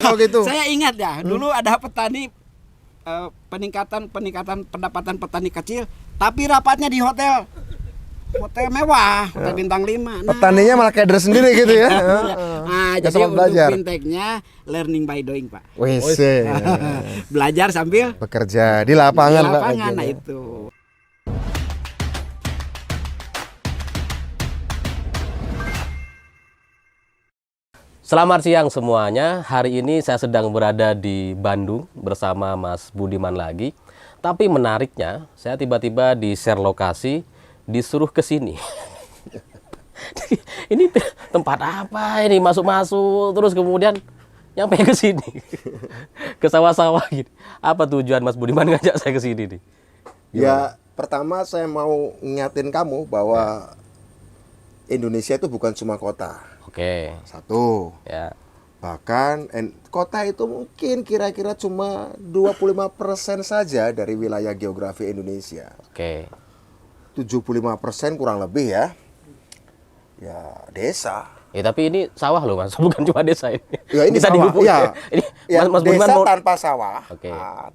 kalau gitu. Saya ingat ya, dulu ada petani peningkatan pendapatan petani kecil, tapi rapatnya di hotel mewah, hotel bintang 5. Nah, Petaninya malah keder sendiri gitu ya. nah, jadi untuk belajar. fintechnya learning by doing, Pak. Wis. Belajar sambil Bekerja di lapangan, Pak. nah itu. Selamat siang semuanya. Hari ini saya sedang berada di Bandung bersama Mas Budiman lagi. Tapi menariknya, saya tiba-tiba di share lokasi, disuruh ke sini. Ini tempat apa ini? Masuk-masuk terus kemudian nyampe ke sini. Ke sawah-sawah gitu. Apa tujuan Mas Budiman ngajak saya ke sini nih? Ya, pertama saya mau ngingatin kamu bahwa Indonesia itu bukan cuma kota. Oke. Satu. Ya. Bahkan kota itu mungkin kira-kira cuma 25% saja dari wilayah geografi Indonesia. Oke. 75% kurang lebih ya. Ya, desa. Ya tapi ini sawah loh Mas, bukan cuma desa ini. Ya, ini Bisa sawah. dihubung Ya. Ini Ya, Mas desa Budiman mau tanpa sawah, Oke.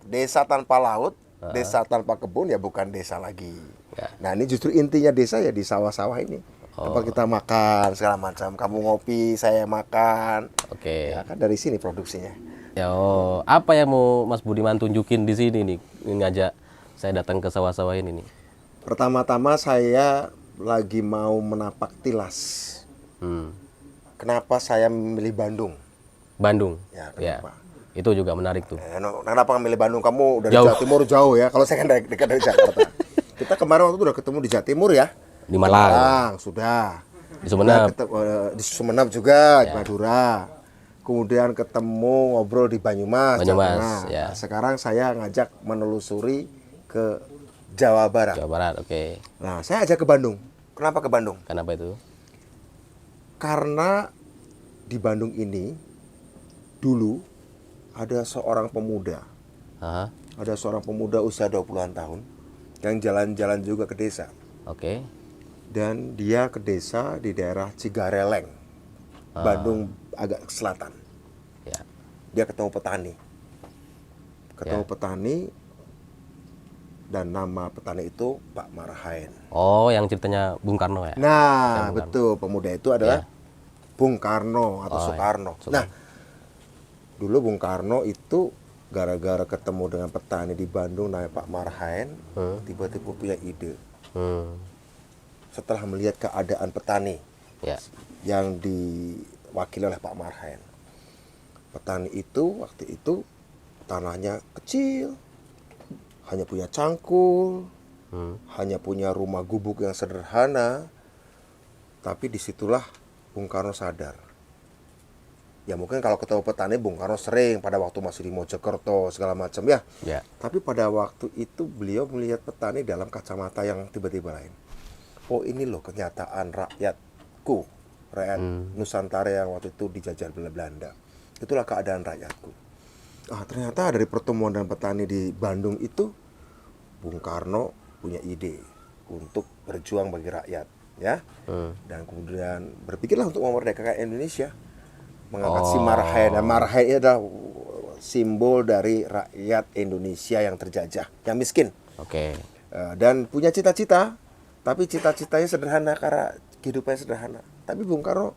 desa tanpa laut, desa tanpa kebun ya bukan desa lagi. Ya. Nah, ini justru intinya desa ya di sawah-sawah ini. Tempat kita makan segala macam. Kamu ngopi, saya makan. Oke. Ya kan dari sini produksinya. Ya, apa yang mau Mas Budiman tunjukin di sini nih? Ngajak saya datang ke sawah-sawah ini nih. Pertama-tama saya lagi mau menapak tilas. Kenapa saya memilih Bandung? Bandung. Ya, Ya. kenapa? itu juga menarik tuh. Kenapa memilih Bandung? Kamu dari Jauh. Jawa Timur jauh ya. Kalau saya kan dekat dari Jakarta. Kita kemarin waktu itu udah ketemu di Jawa Timur ya. Di Malang, Sudah. di Sumeneb. Di Sumeneb juga, di Madura. Kemudian ketemu ngobrol di Banyumas. Jawa Tengah. ya. Nah, sekarang saya ngajak menelusuri ke Jawa Barat. Jawa Barat, oke. Nah, saya ajak ke Bandung. Kenapa ke Bandung? Kenapa itu? Karena di Bandung ini dulu ada seorang pemuda. Aha, Ada seorang pemuda usia 20-an tahun yang jalan-jalan juga ke desa. oke. Dan dia ke desa di daerah Cigareleng, Bandung agak ke selatan. Ya. Dia ketemu petani. Petani, dan nama petani itu Pak Marhaen. Oh, yang ceritanya Bung Karno ya? Nah, Bung betul, pemuda itu adalah Bung Karno atau Soekarno. Soekarno. Nah, dulu Bung Karno itu gara-gara ketemu dengan petani di Bandung namanya Pak Marhaen, tiba-tiba punya ide. Setelah melihat keadaan petani Ya. yang diwakili oleh Pak Marhaen. Petani itu waktu itu tanahnya kecil, hanya punya cangkul, hanya punya rumah gubuk yang sederhana. Tapi disitulah Bung Karno sadar. Ya mungkin kalau ketemu petani Bung Karno sering pada waktu masih di Mojokerto segala macam ya. Ya. Tapi pada waktu itu beliau melihat petani dalam kacamata yang tiba-tiba lain. Oh ini loh kenyataan rakyatku, rakyat Nusantara yang waktu itu dijajah Belanda. Itulah keadaan rakyatku. Ternyata dari pertemuan dan petani di Bandung itu, Bung Karno punya ide untuk berjuang bagi rakyat, ya. Dan kemudian berpikirlah untuk memerdekakan Indonesia, mengangkat si Marhaen. Dan Marhaen itu adalah simbol dari rakyat Indonesia yang terjajah, yang miskin. Oke. Dan punya cita-cita. Tapi cita-citanya sederhana karena kehidupannya sederhana. Tapi Bung Karno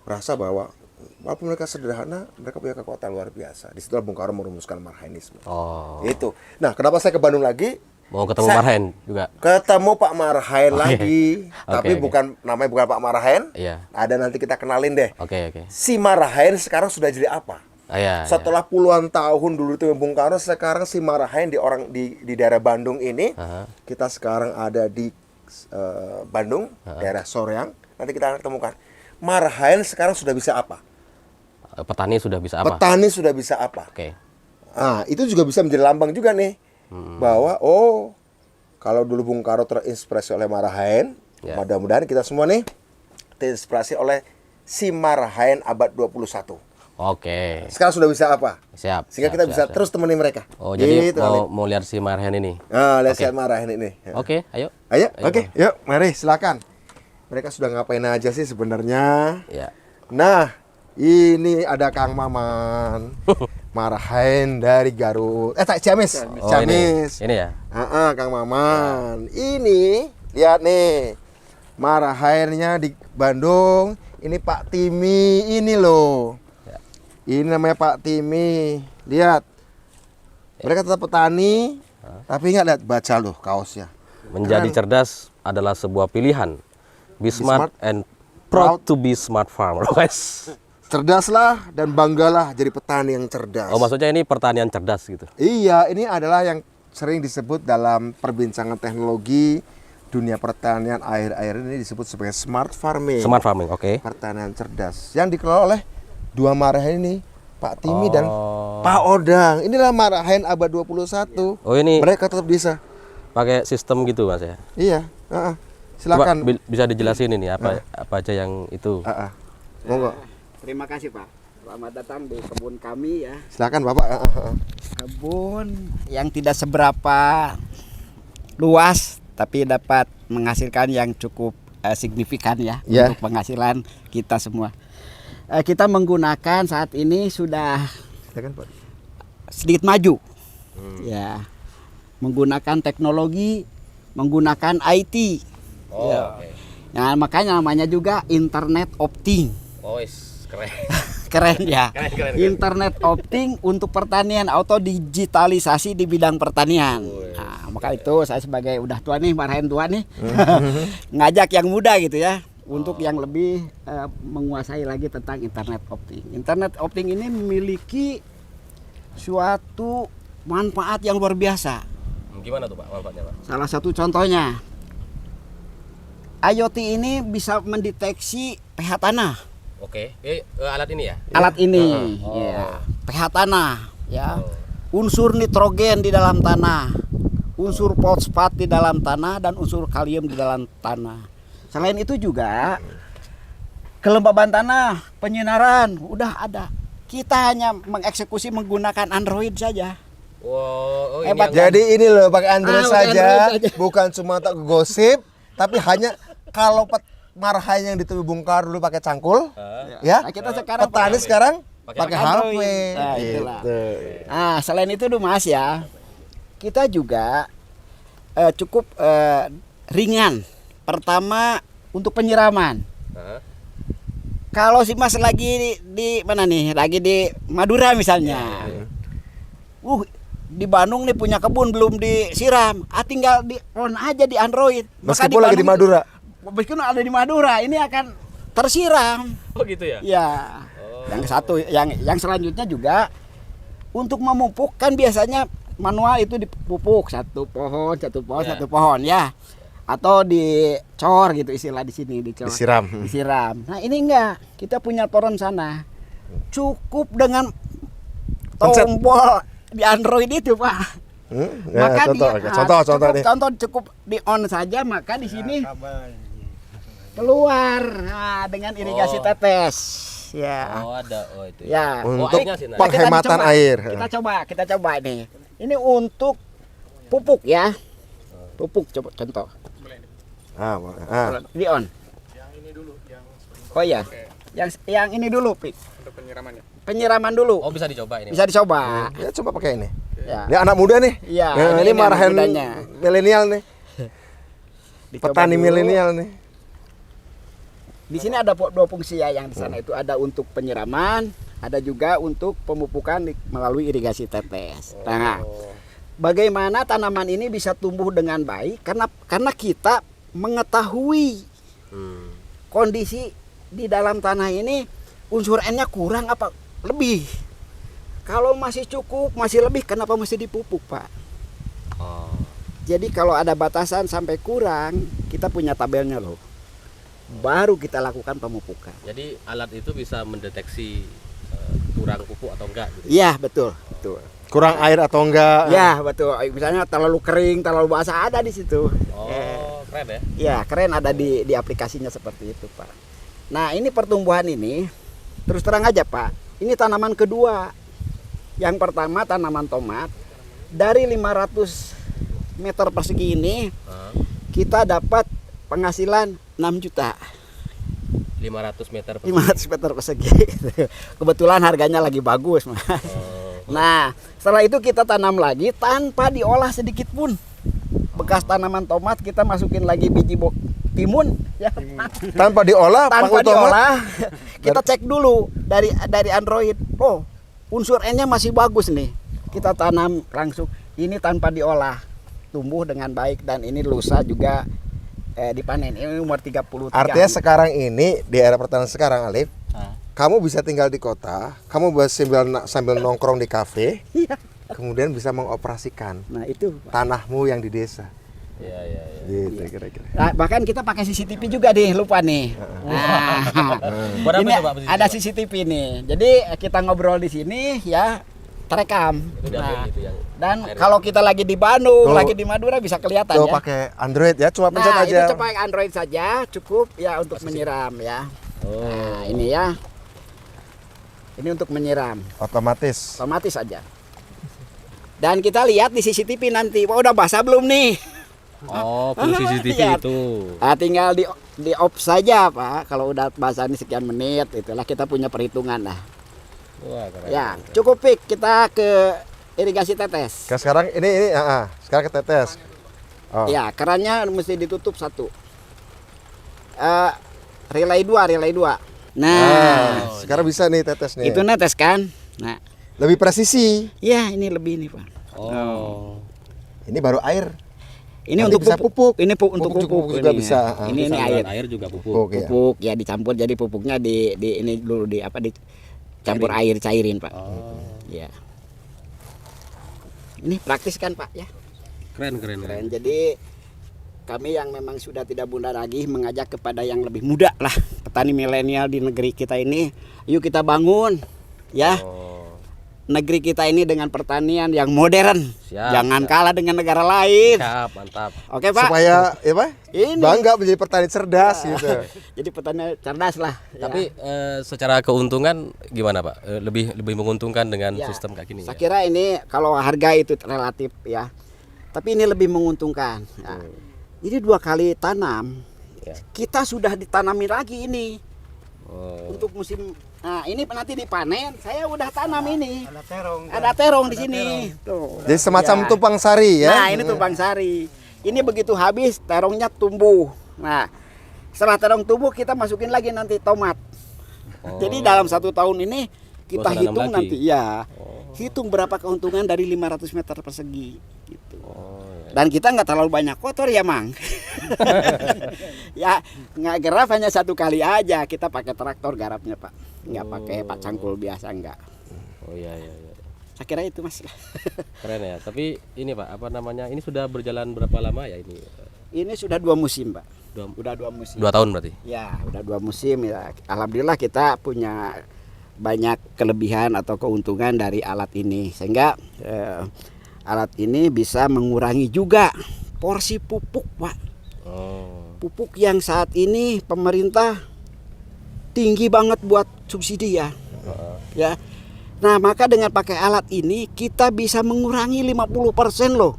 merasa bahwa walaupun mereka sederhana, mereka punya kekuatan luar biasa. Di situ Bung Karno merumuskan Marhaenisme. Oh. Itu. Nah, kenapa saya ke Bandung lagi? Mau ketemu Marhaen juga? Ketemu Pak Marhaen lagi. Tapi Oke. namanya bukan Pak Marhaen. Iya. Ada nanti kita kenalin deh. Oke. Si Marhaen sekarang sudah jadi apa? Ya. Setelah puluhan tahun dulu itu Bung Karno, sekarang si Marhaen di daerah Bandung ini. Kita sekarang ada di Bandung, daerah Soreang. Nanti kita akan temukan Marhaen sekarang sudah bisa apa? Petani sudah bisa apa? Petani sudah bisa apa? Oke. Itu juga bisa menjadi lambang juga nih, bahwa kalau dulu Bung Karno terinspirasi oleh Marhaen, mudah-mudahan kita semua nih terinspirasi oleh si Marhaen abad 21. Oke. Sekarang sudah bisa apa? Siap. Sehingga kita bisa terus temenin mereka. Oh, jadi Gitu, mau lihat si Marhaen ini. Lihat Marhaen ini. Oke, ayo. Oke, yuk, mari silakan. Mereka sudah ngapain aja sih sebenarnya? Ya. Nah, Ini ada Kang Maman. Marahin dari Garut. Ciamis. Oh, Ciamis. ini ya. Kang Maman. Ini lihat nih. Marahinnya di Bandung. Ini Pak Timi ini loh. Ini namanya Pak Timi. Lihat. Mereka tetap petani, tapi ingat lihat baca loh kaosnya. Menjadi cerdas adalah sebuah pilihan. Be smart and proud to be smart farmer. Wes. Cerdaslah dan banggalah jadi petani yang cerdas. Oh, maksudnya ini pertanian cerdas gitu. Iya, ini adalah yang sering disebut dalam perbincangan teknologi dunia pertanian akhir-akhir ini disebut sebagai smart farming. Smart farming, oke. Pertanian cerdas yang dikelola oleh dua marahin ini, Pak Timi dan Pak Odang. Inilah marahin abad 21. Oh, ini Mereka tetap bisa. pakai sistem gitu Mas ya. Iya, silakan. Coba bisa dijelasin ini apa aja yang itu. Monggo. Terima kasih Pak. Selamat datang di kebun kami ya. Silakan Bapak. Kebun yang tidak seberapa luas tapi dapat menghasilkan yang cukup signifikan ya untuk penghasilan kita semua. Kita menggunakan saat ini sudah Silakan Pak. sedikit maju. Ya. Menggunakan teknologi, menggunakan IT. Oh, Ya. Nah, makanya namanya juga Internet of Things. Oh, keren. Keren ya. Keren. Internet of Things untuk pertanian atau digitalisasi di bidang pertanian. Nah, maka itu saya sebagai udah tua nih, marahin tua nih, ngajak yang muda gitu ya untuk yang lebih menguasai lagi tentang Internet of Things. Internet of Things ini memiliki suatu manfaat yang luar biasa. Gimana tuh Pak manfaatnya Pak? Salah satu contohnya, IoT ini bisa mendeteksi pH tanah. Oke. Alat ini ya? Alat ini, ya, pH tanah, ya, unsur nitrogen di dalam tanah, unsur fosfat di dalam tanah, dan unsur kalium di dalam tanah. Selain itu juga kelembaban tanah, penyinaran, udah ada. Kita hanya mengeksekusi menggunakan Android saja. Wow, Hebat. Jadi ini loh pakai Android pakai saja, Android saja. bukan cuma tak gosip, tapi hanya kalau marahin yang ditemukan Bung Karno dulu pakai cangkul, ya. Nah, kita sekarang petani pakai- sekarang pakai pakai Android. HP. Nah, itulah. Gitu. Nah, selain itu dulu Mas ya, kita juga cukup ringan. Pertama untuk penyiraman. Kalau si Mas lagi di mana nih? Lagi di Madura misalnya. Di Bandung nih punya kebun belum disiram. Tinggal di on aja di Android. Meskipun lagi di Bandung Madura. Meskipun ada di Madura, ini akan tersiram. Oh gitu ya? Ya. Yang satu, yang selanjutnya juga untuk memupuk kan biasanya manual itu dipupuk satu pohon ya. Atau dicor gitu istilah di sini, dicor. Disiram. Nah, ini enggak. Kita punya toren sana. Cukup dengan tombol di Android itu, Pak. Maka contoh cukup di on saja, maka di sini keluar dengan irigasi tetes. Ya. Oh, ada. Oh, itu. Ya. Untuk Nah, penghematan air. Kita coba ini. Ini untuk pupuk ya. Pupuk coba contoh. Di on. Yang ini dulu, yang Oh iya. Yang ini dulu, Pik. untuk penyiramannya. Penyiraman dulu. Oh, bisa dicoba ini. Bisa dicoba. Ya coba pakai ini. Ya. Ini anak muda nih. Iya, Nah, ini ini anak marahin mudanya. milenial nih. Dicoba Petani dulu. milenial nih. Di sini ada dua fungsi ya, yang di sana itu ada untuk penyiraman, ada juga untuk pemupukan melalui irigasi tetes. Nah, bagaimana tanaman ini bisa tumbuh dengan baik karena kita mengetahui kondisi di dalam tanah ini unsur N-nya kurang apa lebih. Kalau masih cukup, masih lebih, kenapa mesti dipupuk, Pak? Jadi kalau ada batasan sampai kurang, kita punya tabelnya loh. Baru kita lakukan pemupukan. Jadi alat itu bisa mendeteksi kurang pupuk atau enggak gitu. Iya, betul. Kurang air atau enggak? Ya, betul. Misalnya terlalu kering, terlalu basah, ada di situ. Oh, keren ya. Ya, keren, ada di aplikasinya seperti itu, Pak. Nah, ini pertumbuhan ini terus terang aja, Pak. Ini tanaman kedua. Yang pertama tanaman tomat. Dari 500 meter persegi ini kita dapat penghasilan 6 juta. 500 meter persegi. 500 meter persegi. Kebetulan harganya lagi bagus. Nah, setelah itu kita tanam lagi tanpa diolah sedikit pun. Bekas tanaman tomat kita masukin lagi biji timun ya. Tanpa diolah, Tanpa pakai tomat. diolah. Kita cek dulu dari Android. Oh, unsur N-nya masih bagus nih. Kita tanam langsung. Ini tanpa diolah. Tumbuh dengan baik dan ini lusa juga dipanen. Ini umur 33. Artinya sekarang ini di era pertanian sekarang, Alif, kamu bisa tinggal di kota, kamu bisa sambil nongkrong di kafe, Iya. kemudian bisa mengoperasikan Nah, itu. tanahmu yang di desa. Iya, iya, iya. Gitu kira-kira. Nah, bahkan kita pakai CCTV juga nih, lupa nih. Nah, Buat apa ini itu, Pak, CCTV? ada CCTV nih. Jadi kita ngobrol di sini ya terekam. Itu dapur Nah, gitu yang dan air. kalau kita lagi di Bandung, Tuh. lagi di Madura bisa kelihatan Tuh ya. pakai Android ya, cuma pencet Nah, aja. itu pakai Android saja cukup ya untuk menyiram ya. Nah, ini ya. Ini untuk menyiram, Otomatis. otomatis saja. Dan kita lihat di CCTV nanti, wah udah basah belum nih? Oh, fungsi CCTV Lihat. itu. Nah, tinggal di off saja Pak. Kalau udah basah ini sekian menit, itulah kita punya perhitungan lah. Wah, keren. Ya, cukup Pik, kita ke irigasi tetes. Sekarang ini sekarang ketetes. Oh. Ya, kerannya mesti ditutup satu. Relay 2. Nah, Sekarang bisa nih tetes nih. itu netes kan? Nah, Lebih presisi. ya ini lebih nih Pak. Oh. Ini baru air. Ini Nanti untuk bisa pupuk. Ini untuk Pupuk pupuk juga ini. bisa. Ini Saluran air. air juga pupuk. Pupuk ya. Pupuk ya dicampur jadi pupuknya di ini dulu dicampur air cairin Pak. Oh. Ya. Ini praktis kan Pak ya. Keren. Keren. Jadi kami yang memang sudah tidak bunda lagi mengajak kepada yang lebih muda lah, petani milenial di negeri kita ini, yuk kita bangun ya negeri kita ini dengan pertanian yang modern. Siap, Jangan siap. kalah dengan negara lain. Siap, mantap. Oke Pak. Supaya ya Pak, Ini. bangga menjadi petani cerdas gitu. Jadi petani cerdas lah. ya. Tapi secara keuntungan gimana Pak? Lebih menguntungkan dengan Ya, sistem kayak gini saya ya? kira ini kalau harga itu relatif ya. Tapi ini lebih menguntungkan. Ya. Jadi 2 kali tanam, Ya. kita sudah ditanami lagi ini Oh. untuk musim. Nah ini nanti dipanen, saya udah tanam ini. Ada terong di sini. Tuh. Jadi semacam Ya. tumpang sari ya. Nah ini tumpang sari. Ini begitu habis terongnya tumbuh. Nah setelah terong tumbuh kita masukin lagi nanti tomat. Jadi dalam 1 tahun ini kita Gak usah nanam hitung lagi? nanti ya. Hitung berapa keuntungan dari 500 meter persegi gitu. Oh, ya. Dan kita nggak terlalu banyak kotor ya Mang. Ya nggak garap hanya 1 kali aja. Kita pakai traktor garapnya Pak. Nggak pakai Pak Cangkul biasa nggak. Oh iya. Saya kira itu Mas. Keren ya. Tapi ini Pak, apa namanya? Ini sudah berjalan berapa lama ya ini? Ini sudah 2 musim Pak. Dua- Udah 2 musim. 2 tahun berarti. Ya udah 2 musim ya. Alhamdulillah kita punya banyak kelebihan atau keuntungan dari alat ini sehingga alat ini bisa mengurangi juga porsi pupuk Pak. Oh. Pupuk yang saat ini pemerintah tinggi banget buat subsidi ya. Ya. Nah, maka dengan pakai alat ini kita bisa mengurangi 50% loh.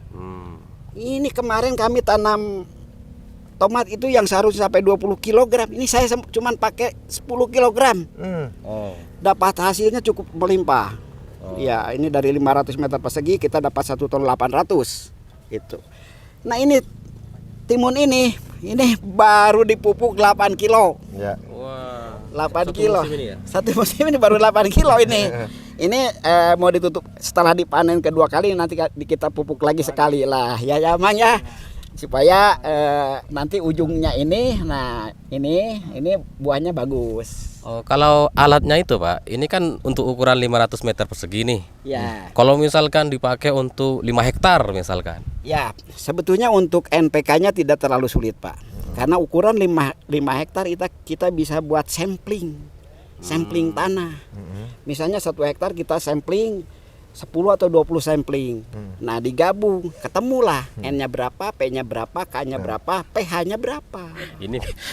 Hmm. Ini kemarin kami tanam tomat itu yang seharusnya sampai 20 kg. Ini saya cuman pakai 10 kg. Oh. Dapat hasilnya cukup melimpah. Ya, ini dari 500 meter persegi kita dapat 1 ton 800 gitu. Nah, ini timun ini baru dipupuk 8 kilo. Ya. Wah. 8 Satu kilo. musim ini ya? Satu musim ini baru 8 kilo ini. Ini mau ditutup setelah dipanen kedua kali nanti kita pupuk lagi sekali lah. Ya Mang ya. Supaya nanti ujungnya ini ini buahnya bagus. Oh, kalau alatnya itu Pak, ini kan untuk ukuran 500 meter persegi nih. Ya. Kalau misalkan dipakai untuk 5 hektar misalkan. Ya, sebetulnya untuk NPK-nya tidak terlalu sulit, Pak. Karena ukuran 5 hektar kita bisa buat sampling tanah. Misalnya 1 hektar kita sampling 10 atau 20 sampling. Nah, digabung, ketemulah N-nya berapa, P-nya berapa, K-nya berapa, pH-nya berapa.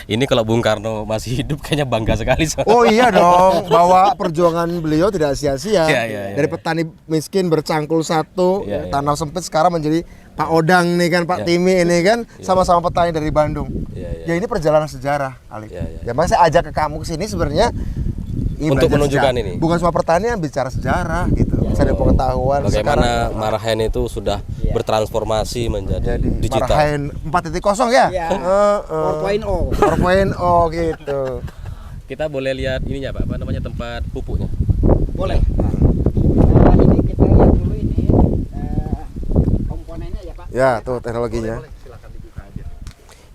Ini kalau Bung Karno masih hidup kayaknya bangga sekali. Oh iya dong, bahwa perjuangan beliau tidak sia-sia. Iya. Dari petani miskin bercangkul satu, Iya. tanah sempit sekarang menjadi Pak Odang nih kan, Pak Iya. Timi ini kan, sama-sama petani dari Bandung. Iya. Ya ini perjalanan sejarah, Ali. Iya. Ya makanya saya ajak ke kamu ke sini sebenarnya Untuk belajar menunjukkan sejarah. ini. Bukan semua petani yang bicara sejarah gitu. Bisa ada pengetahuan. Bagaimana Marahen itu sudah bertransformasi menjadi jadi digital. Marahen 4.0 ya? Iya. 4.0 4.0. gitu. Kita boleh lihat ininya Pak, apa namanya tempat pupuknya? Boleh. Nah, ini kita lihat dulu ini komponennya ya, Pak. Ya, tuh teknologinya. Silakan dibuka aja.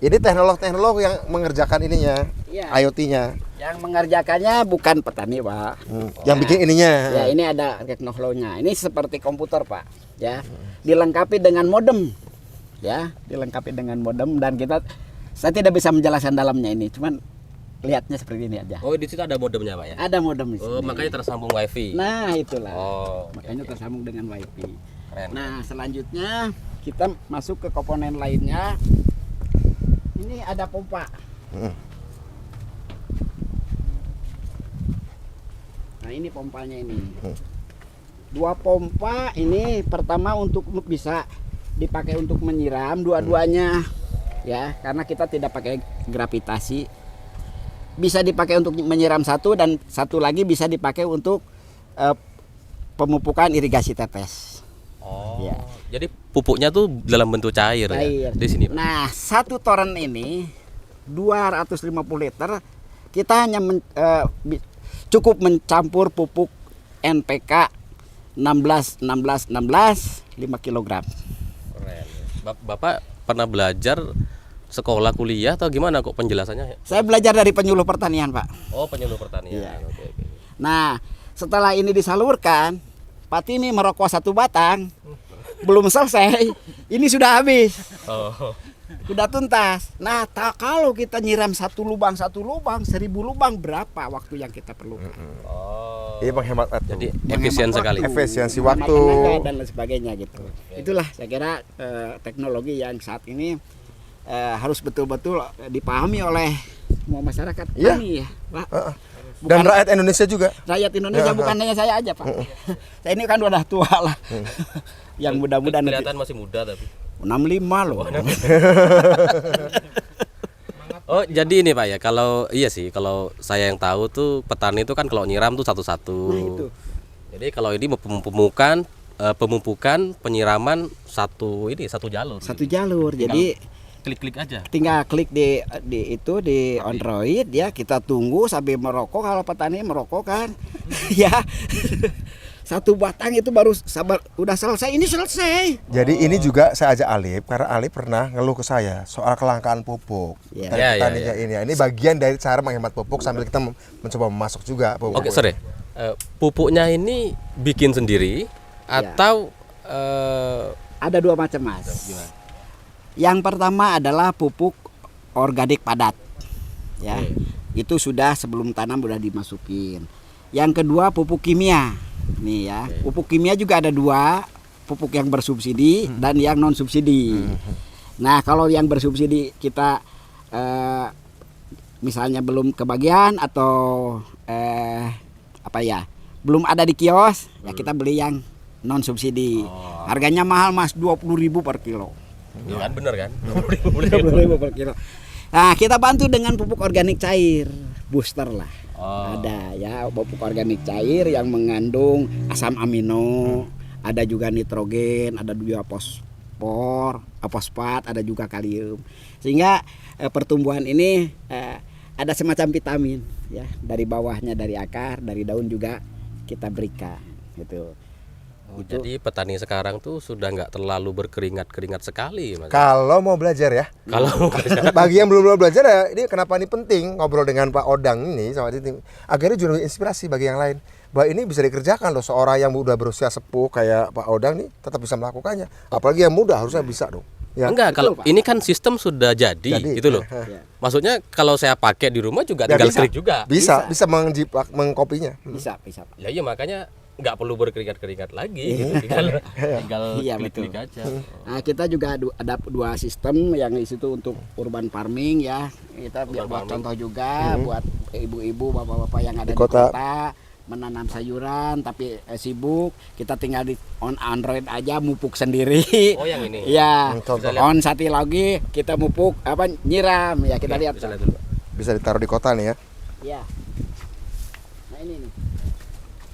Ini teknolog yang mengerjakan ininya, Iya. IoT-nya. Yang mengerjakannya bukan petani, Pak. Yang bikin ininya. Ya, ini ada teknologinya. Ini seperti komputer, Pak. Ya, dilengkapi dengan modem. Ya, dilengkapi dengan modem dan saya tidak bisa menjelaskan dalamnya ini, cuman lihatnya seperti ini aja. Oh, di situ ada modemnya Pak ya? Ada modem di Oh, sini. makanya tersambung WiFi. Nah, itulah. Oh, Makanya tersambung dengan WiFi. keren. Nah, selanjutnya kita masuk ke komponen lainnya. Ini ada pompa. Nah, ini pompanya ini. Dua pompa ini pertama untuk bisa dipakai untuk menyiram dua-duanya ya, karena kita tidak pakai gravitasi. Bisa dipakai untuk menyiram satu dan satu lagi bisa dipakai untuk pemupukan irigasi tetes. Oh. Ya. Jadi pupuknya tuh dalam bentuk cair, Cair. ya. Di sini. Pak. Nah, satu toren ini 250 liter. Kita hanya cukup mencampur pupuk NPK 16 5 kg. Keren. Bapak pernah belajar sekolah kuliah atau gimana kok penjelasannya? Saya belajar dari penyuluh pertanian, Pak. Oh, penyuluh pertanian. Iya. Oke. Nah, setelah ini disalurkan, Pak Timi merokok satu batang. Belum selesai, ini sudah habis. Oh. Sudah tuntas. Nah, kalau kita nyiram satu lubang, 1000 lubang berapa waktu yang kita perlukan? Oh. Iya, menghemat waktu. Jadi efisien sekali. Efisiensi Menghemat waktu. tenaga dan lain sebagainya gitu. Itulah saya kira teknologi yang saat ini harus betul-betul dipahami oleh semua masyarakat Iya. petani ya, Pak. Dan rakyat Indonesia juga. Rakyat Indonesia bukan hanya saya aja, Pak. Saya ini kan udah tua lah. Yang muda-muda nanti Kelihatan masih muda tapi. 65 loh. Oh, jadi ini Pak ya, kalau saya yang tahu tuh petani itu kan kalau nyiram tuh satu-satu. Nah, itu. Jadi kalau ini pemupukan, penyiraman satu jalur. Satu jalur. Tinggal Jadi klik-klik aja. tinggal klik di Android ya, kita tunggu sambil merokok. Kalau petani merokok kan ya satu batang itu baru sabar udah selesai, ini selesai. Jadi ini juga saya ajak Alip karena Alip pernah ngeluh ke saya soal kelangkaan pupuk. Iya. Dari Iya, petaninya iya. ini. Ini bagian dari cara menghemat pupuk sambil kita mencoba memasuk juga pupuk. Oke, sorry. Pupuknya ini bikin sendiri atau Ada dua macam, Mas. Yang pertama adalah pupuk organik padat. Ya. Itu sudah sebelum tanam sudah dimasukin. Yang kedua pupuk kimia. Nih ya, pupuk kimia juga ada dua, pupuk yang bersubsidi dan yang non subsidi. Nah, kalau yang bersubsidi kita misalnya belum kebagian atau belum ada di kios, ya kita beli yang non subsidi. Harganya mahal, Mas, 20.000 per kilo. ya kan bener kan? 20.000 per kilo. Nah, kita bantu dengan pupuk organik cair, booster lah. Oh. Ada ya pupuk organik cair yang mengandung asam amino, ada juga nitrogen, ada juga fosfat, ada juga kalium. Sehingga pertumbuhan ini ada semacam vitamin ya, dari bawahnya, dari akar, dari daun juga kita berikan gitu. Jadi petani sekarang tuh sudah nggak terlalu berkeringat-keringat sekali, Mas. Kalau mau belajar ya. Kalau Bagi yang belum belajar ya, ini kenapa ini penting ngobrol dengan Pak Odang ini sama tim. Akhirnya juga inspirasi bagi yang lain. Bahwa ini bisa dikerjakan loh, seorang yang udah berusia sepuh kayak Pak Odang nih tetap bisa melakukannya. Apalagi yang muda harusnya bisa dong. Ya. enggak, kalau Pak. ini kan sistem sudah jadi gitu loh. Ya. Maksudnya kalau saya pakai di rumah juga Ya, tinggal bisa. klik juga. Bisa mengkopinya. Bisa, Pak. Ya iya makanya nggak perlu berkeringat-keringat lagi gitu. tinggal Iya, klik-klik betul. aja. Nah, kita juga ada dua sistem yang di situ untuk urban farming ya. Kita Urban buat farming. contoh juga buat ibu-ibu, bapak-bapak yang ada Di di kota. kota menanam sayuran tapi sibuk, kita tinggal di on Android aja mupuk sendiri. Oh, yang ini. Iya. Contoh. On satu lagi kita mupuk nyiram ya, kita Oke, lihat. bisa lihat dulu. Bisa ditaruh di kota nih ya. Iya. Nah, ini nih.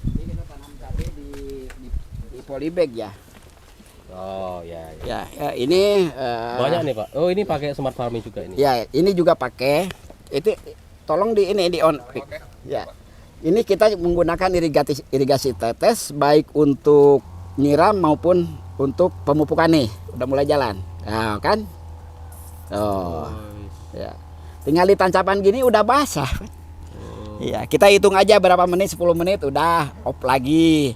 Ini kita tanam cabai di polybag ya. Oh ya, Ya, ini banyak nih Pak. Oh, ini pakai smart farming juga ini. ya, ini juga pakai. Itu tolong di on. Ya. Ini kita menggunakan irigasi tetes baik untuk nyiram maupun untuk pemupukan nih. Udah mulai jalan. Nah, kan? Oh. Ya. Tinggal ditancapkan gini udah basah. Iya, kita hitung aja berapa menit, 10 menit udah off lagi.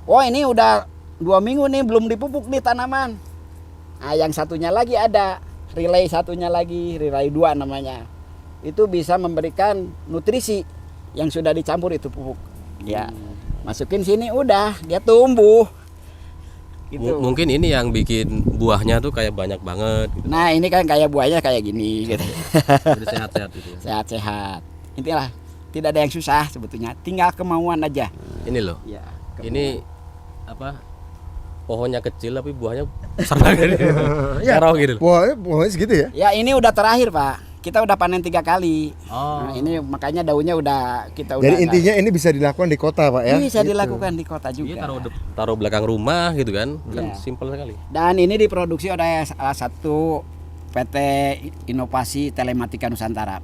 Oh, ini udah 2 minggu nih belum dipupuk nih tanaman. Nah, yang satunya lagi ada relay satunya lagi, relay 2 namanya. Itu bisa memberikan nutrisi yang sudah dicampur itu pupuk. Ya. Masukin sini udah, dia tumbuh. Gitu. Mungkin ini yang bikin buahnya tuh kayak banyak banget gitu. Nah, ini kan kayak buahnya kayak gini gitu. Jadi sehat-sehat gitu ya. Sehat-sehat. Intilah tidak ada yang susah sebetulnya, tinggal kemauan aja. Ini loh. Ya, Ini apa? Pohonnya kecil tapi buahnya besar banget. Kerong gitu. Wah, segitu ya. Ya, ini udah terakhir, Pak. Kita udah panen 3 kali. Oh. Nah, ini makanya daunnya udah kita udah. Jadi intinya ini bisa dilakukan di kota, Pak ya. bisa Gitu. dilakukan di kota Iya, juga. taruh belakang rumah gitu kan. Kan Iya. simpel sekali. Dan ini diproduksi oleh salah satu PT Inovasi Telematika Nusantara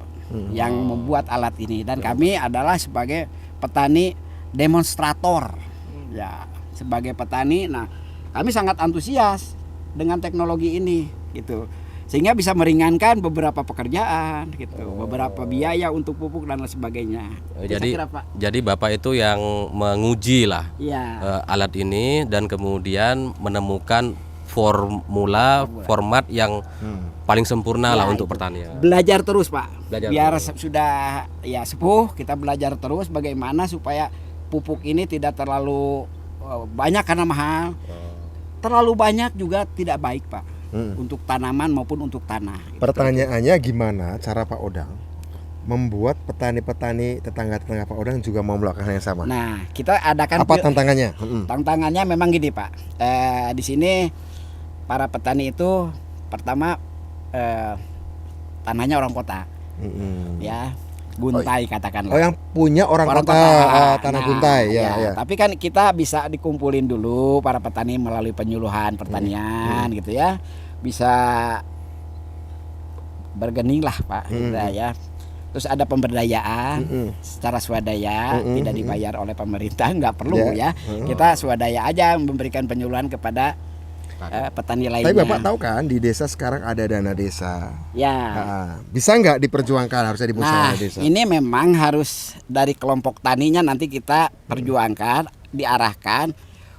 yang membuat alat ini, dan kami adalah sebagai petani demonstrator. Ya, sebagai petani, nah kami sangat antusias dengan teknologi ini gitu. Sehingga bisa meringankan beberapa pekerjaan gitu, beberapa biaya untuk pupuk dan lain sebagainya. Itu saya Jadi kira, Pak. jadi Bapak itu yang menguji lah Iya. alat ini dan kemudian menemukan format yang paling sempurna lah Ya, untuk itu. pertanian. Belajar terus, Pak. Belajar Biar terus. sudah ya sepuh, kita belajar terus bagaimana supaya pupuk ini tidak terlalu banyak karena mahal. Terlalu banyak juga tidak baik, Pak. Untuk tanaman maupun untuk tanah. Pertanyaannya gimana cara Pak Odang membuat petani-petani tetangga-tetangga Pak Odang juga mau melakukan hal yang sama? Nah, kita adakan Apa tantangannya? tantangannya memang gini, Pak. Di sini para petani itu pertama tanahnya orang kota, ya, guntai katakanlah. Oh, yang punya orang kota, tanah Nah, guntai ya. Tapi kan kita bisa dikumpulin dulu para petani melalui penyuluhan pertanian gitu ya. Bisa bergening lah, Pak, gitu ya. Terus ada pemberdayaan secara swadaya, tidak dibayar oleh pemerintah, nggak perlu ya. Kita swadaya aja memberikan penyuluhan kepada petani lainnya. Tapi Bapak tahu kan di desa sekarang ada dana desa. Ya. Nah, bisa nggak diperjuangkan, harusnya Nah, dimusyawarahkan desa? ini memang harus dari kelompok taninya nanti kita perjuangkan, diarahkan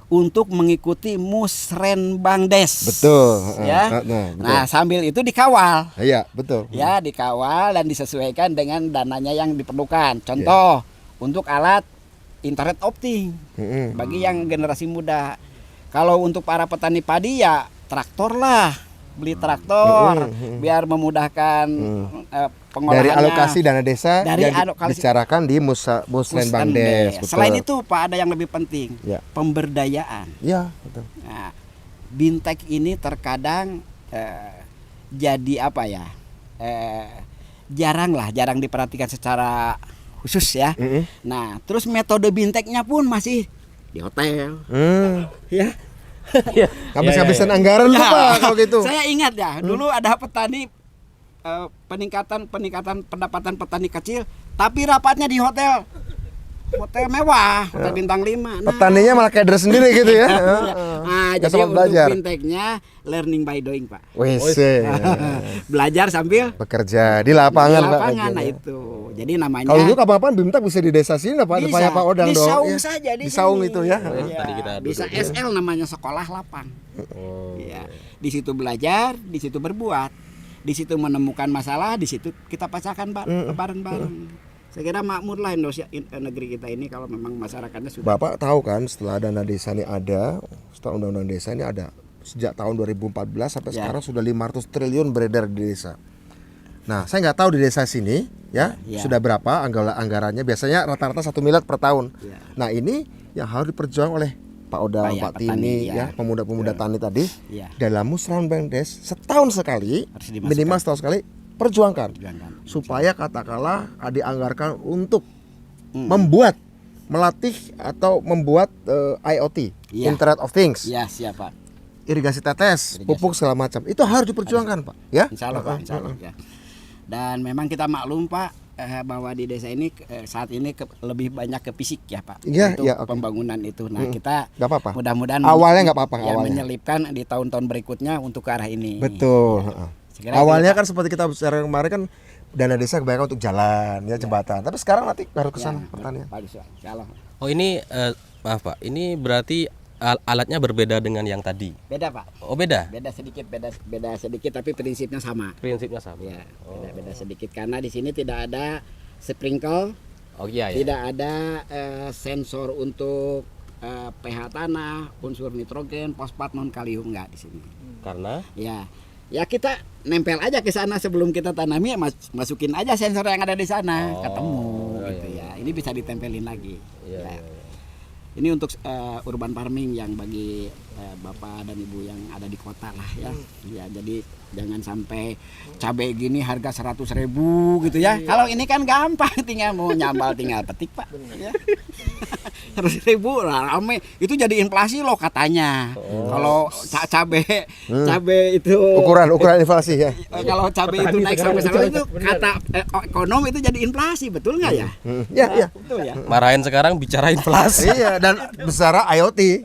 untuk mengikuti Musrenbangdes. Betul. Ya. Betul. Nah, sambil itu dikawal. Iya, betul. Ya, dikawal dan disesuaikan dengan dananya yang diperlukan. Contoh, untuk alat internet opting bagi yang generasi muda. Kalau untuk para petani padi ya traktor lah, beli traktor biar memudahkan pengolahannya. Dari alokasi dana desa Dari yang alokasi- dibicarakan di Musrenbangdes. Betul. Selain itu, Pak, ada yang lebih penting, Ya. pemberdayaan. Ya, betul. Nah, Bintek ini terkadang jadi apa ya? Jarang diperhatikan secara khusus ya. Nah, terus metode Binteknya pun masih di hotel, ya. Habis-habisan anggaran tuh Pak kalau gitu. Saya ingat ya, dulu ada petani peningkatan pendapatan petani kecil, tapi rapatnya di hotel mewah, hotel bintang 5. Nah, Petaninya malah kader sendiri gitu ya. nah, Nggak jadi sempat untuk belajar. Binteknya learning by doing, Pak. Wes. Belajar sambil Bekerja di di lapangan, Pak. lapangan. Nah, gitu. itu. Jadi namanya Kalau dulu kapan-kapan Bimtek bisa di desa sini lah Pak, bisa, depannya Pak Odang di dong. saung Ya. saja di saung sini. itu ya. Iya, Tadi kita bisa duduk. SL namanya sekolah lapang. Oh. Ya, di situ belajar, di situ berbuat, di situ menemukan masalah, di situ kita pecahkan bareng-bareng. Saya kira makmur lah Indonesia, negeri kita ini kalau memang masyarakatnya sudah. Bapak tahu kan setelah dana desa ini ada, setelah undang-undang desa ini ada sejak tahun 2014 sampai sekarang sudah 500 triliun beredar di desa. Nah, saya nggak tahu di desa sini ya sudah berapa anggarannya. Biasanya rata-rata 1 miliar per tahun. Nah, ini yang harus diperjuangkan oleh Pak Odang, Pak Tini, ya pemuda-pemuda tani tadi dalam Musrambang Des setahun sekali, minimal setahun sekali perjuangkan supaya katakanlah dianggarkan untuk membuat, melatih atau membuat IoT, Internet of Things. Ya, siapa? Irigasi tetes, pupuk segala macam. Itu harus diperjuangkan, Pak. Ya. Insya Allah, Pak. Insya Allah, ya. Dan memang kita maklum, Pak, bahwa di desa ini saat ini lebih banyak ke fisik ya, Pak. Iya, untuk iya, oke. Pembangunan itu. Nah, kita Nggak apa-apa. mudah-mudahan Awalnya nggak apa-apa, ya, awalnya. menyelipkan di tahun-tahun berikutnya untuk ke arah ini. Betul. Sekira Awalnya itu, kan seperti kita bicara kemarin kan dana desa kebanyakan untuk jalan, ya jembatan. Tapi sekarang nanti baru ke sana pertanian. Bagus, Pak. Insya Allah. Oh ini maaf Pak, ini berarti alatnya berbeda dengan yang tadi. Beda, Pak. Oh beda? Beda sedikit tapi prinsipnya sama. Prinsipnya sama. Ya, beda sedikit karena di sini tidak ada sprinkle, Oh iya ya. tidak ada sensor untuk pH tanah, unsur nitrogen, fosfat, non kalium enggak di sini. Karena Ya kita nempel aja ke sana sebelum kita tanami, masukin aja sensor yang ada di sana, ketemu gitu ya. Ini bisa ditempelin lagi. Iya, Ya. iya, iya. Ini untuk urban farming yang bagi bapak dan ibu yang ada di kota lah ya. Ya jadi jangan sampai cabai gini harga 100.000 gitu ya. Kalau ini kan gampang, tinggal mau nyambal tinggal petik, Pak. Ya. 100.000 rame. Itu jadi inflasi loh katanya. Kalau cabai itu Ukuran inflasi ya. kalau cabai itu naik sampai sana itu kata ekonom itu jadi inflasi, betul nggak ya? Iya. Betul ya. Marahin sekarang bicara inflasi. Iya, dan besar IoT.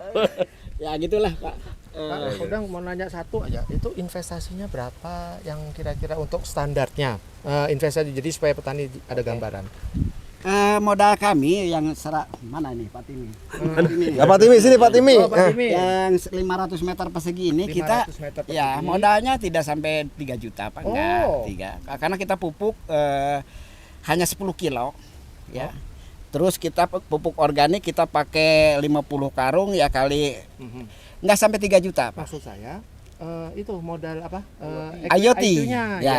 Ya gitulah, Pak. Pak Odang mau nanya satu aja, itu investasinya berapa yang kira-kira untuk standarnya investasi, jadi supaya petani ada gambaran. Modal kami yang mana ini Pak Timi? Ya Pak Timi, sini Pak Timi. Oh, Pak Timi. Yang 500 meter persegi ini 500 kita meter persegi. ya modalnya tidak sampai 3 juta Pak, enggak. Karena kita pupuk hanya 10 kilo ya. Terus kita pupuk organik kita pakai 50 karung ya kali enggak sampai 3 juta Pak. Maksud saya itu modal apa? IoT. IoT-nya. Ya.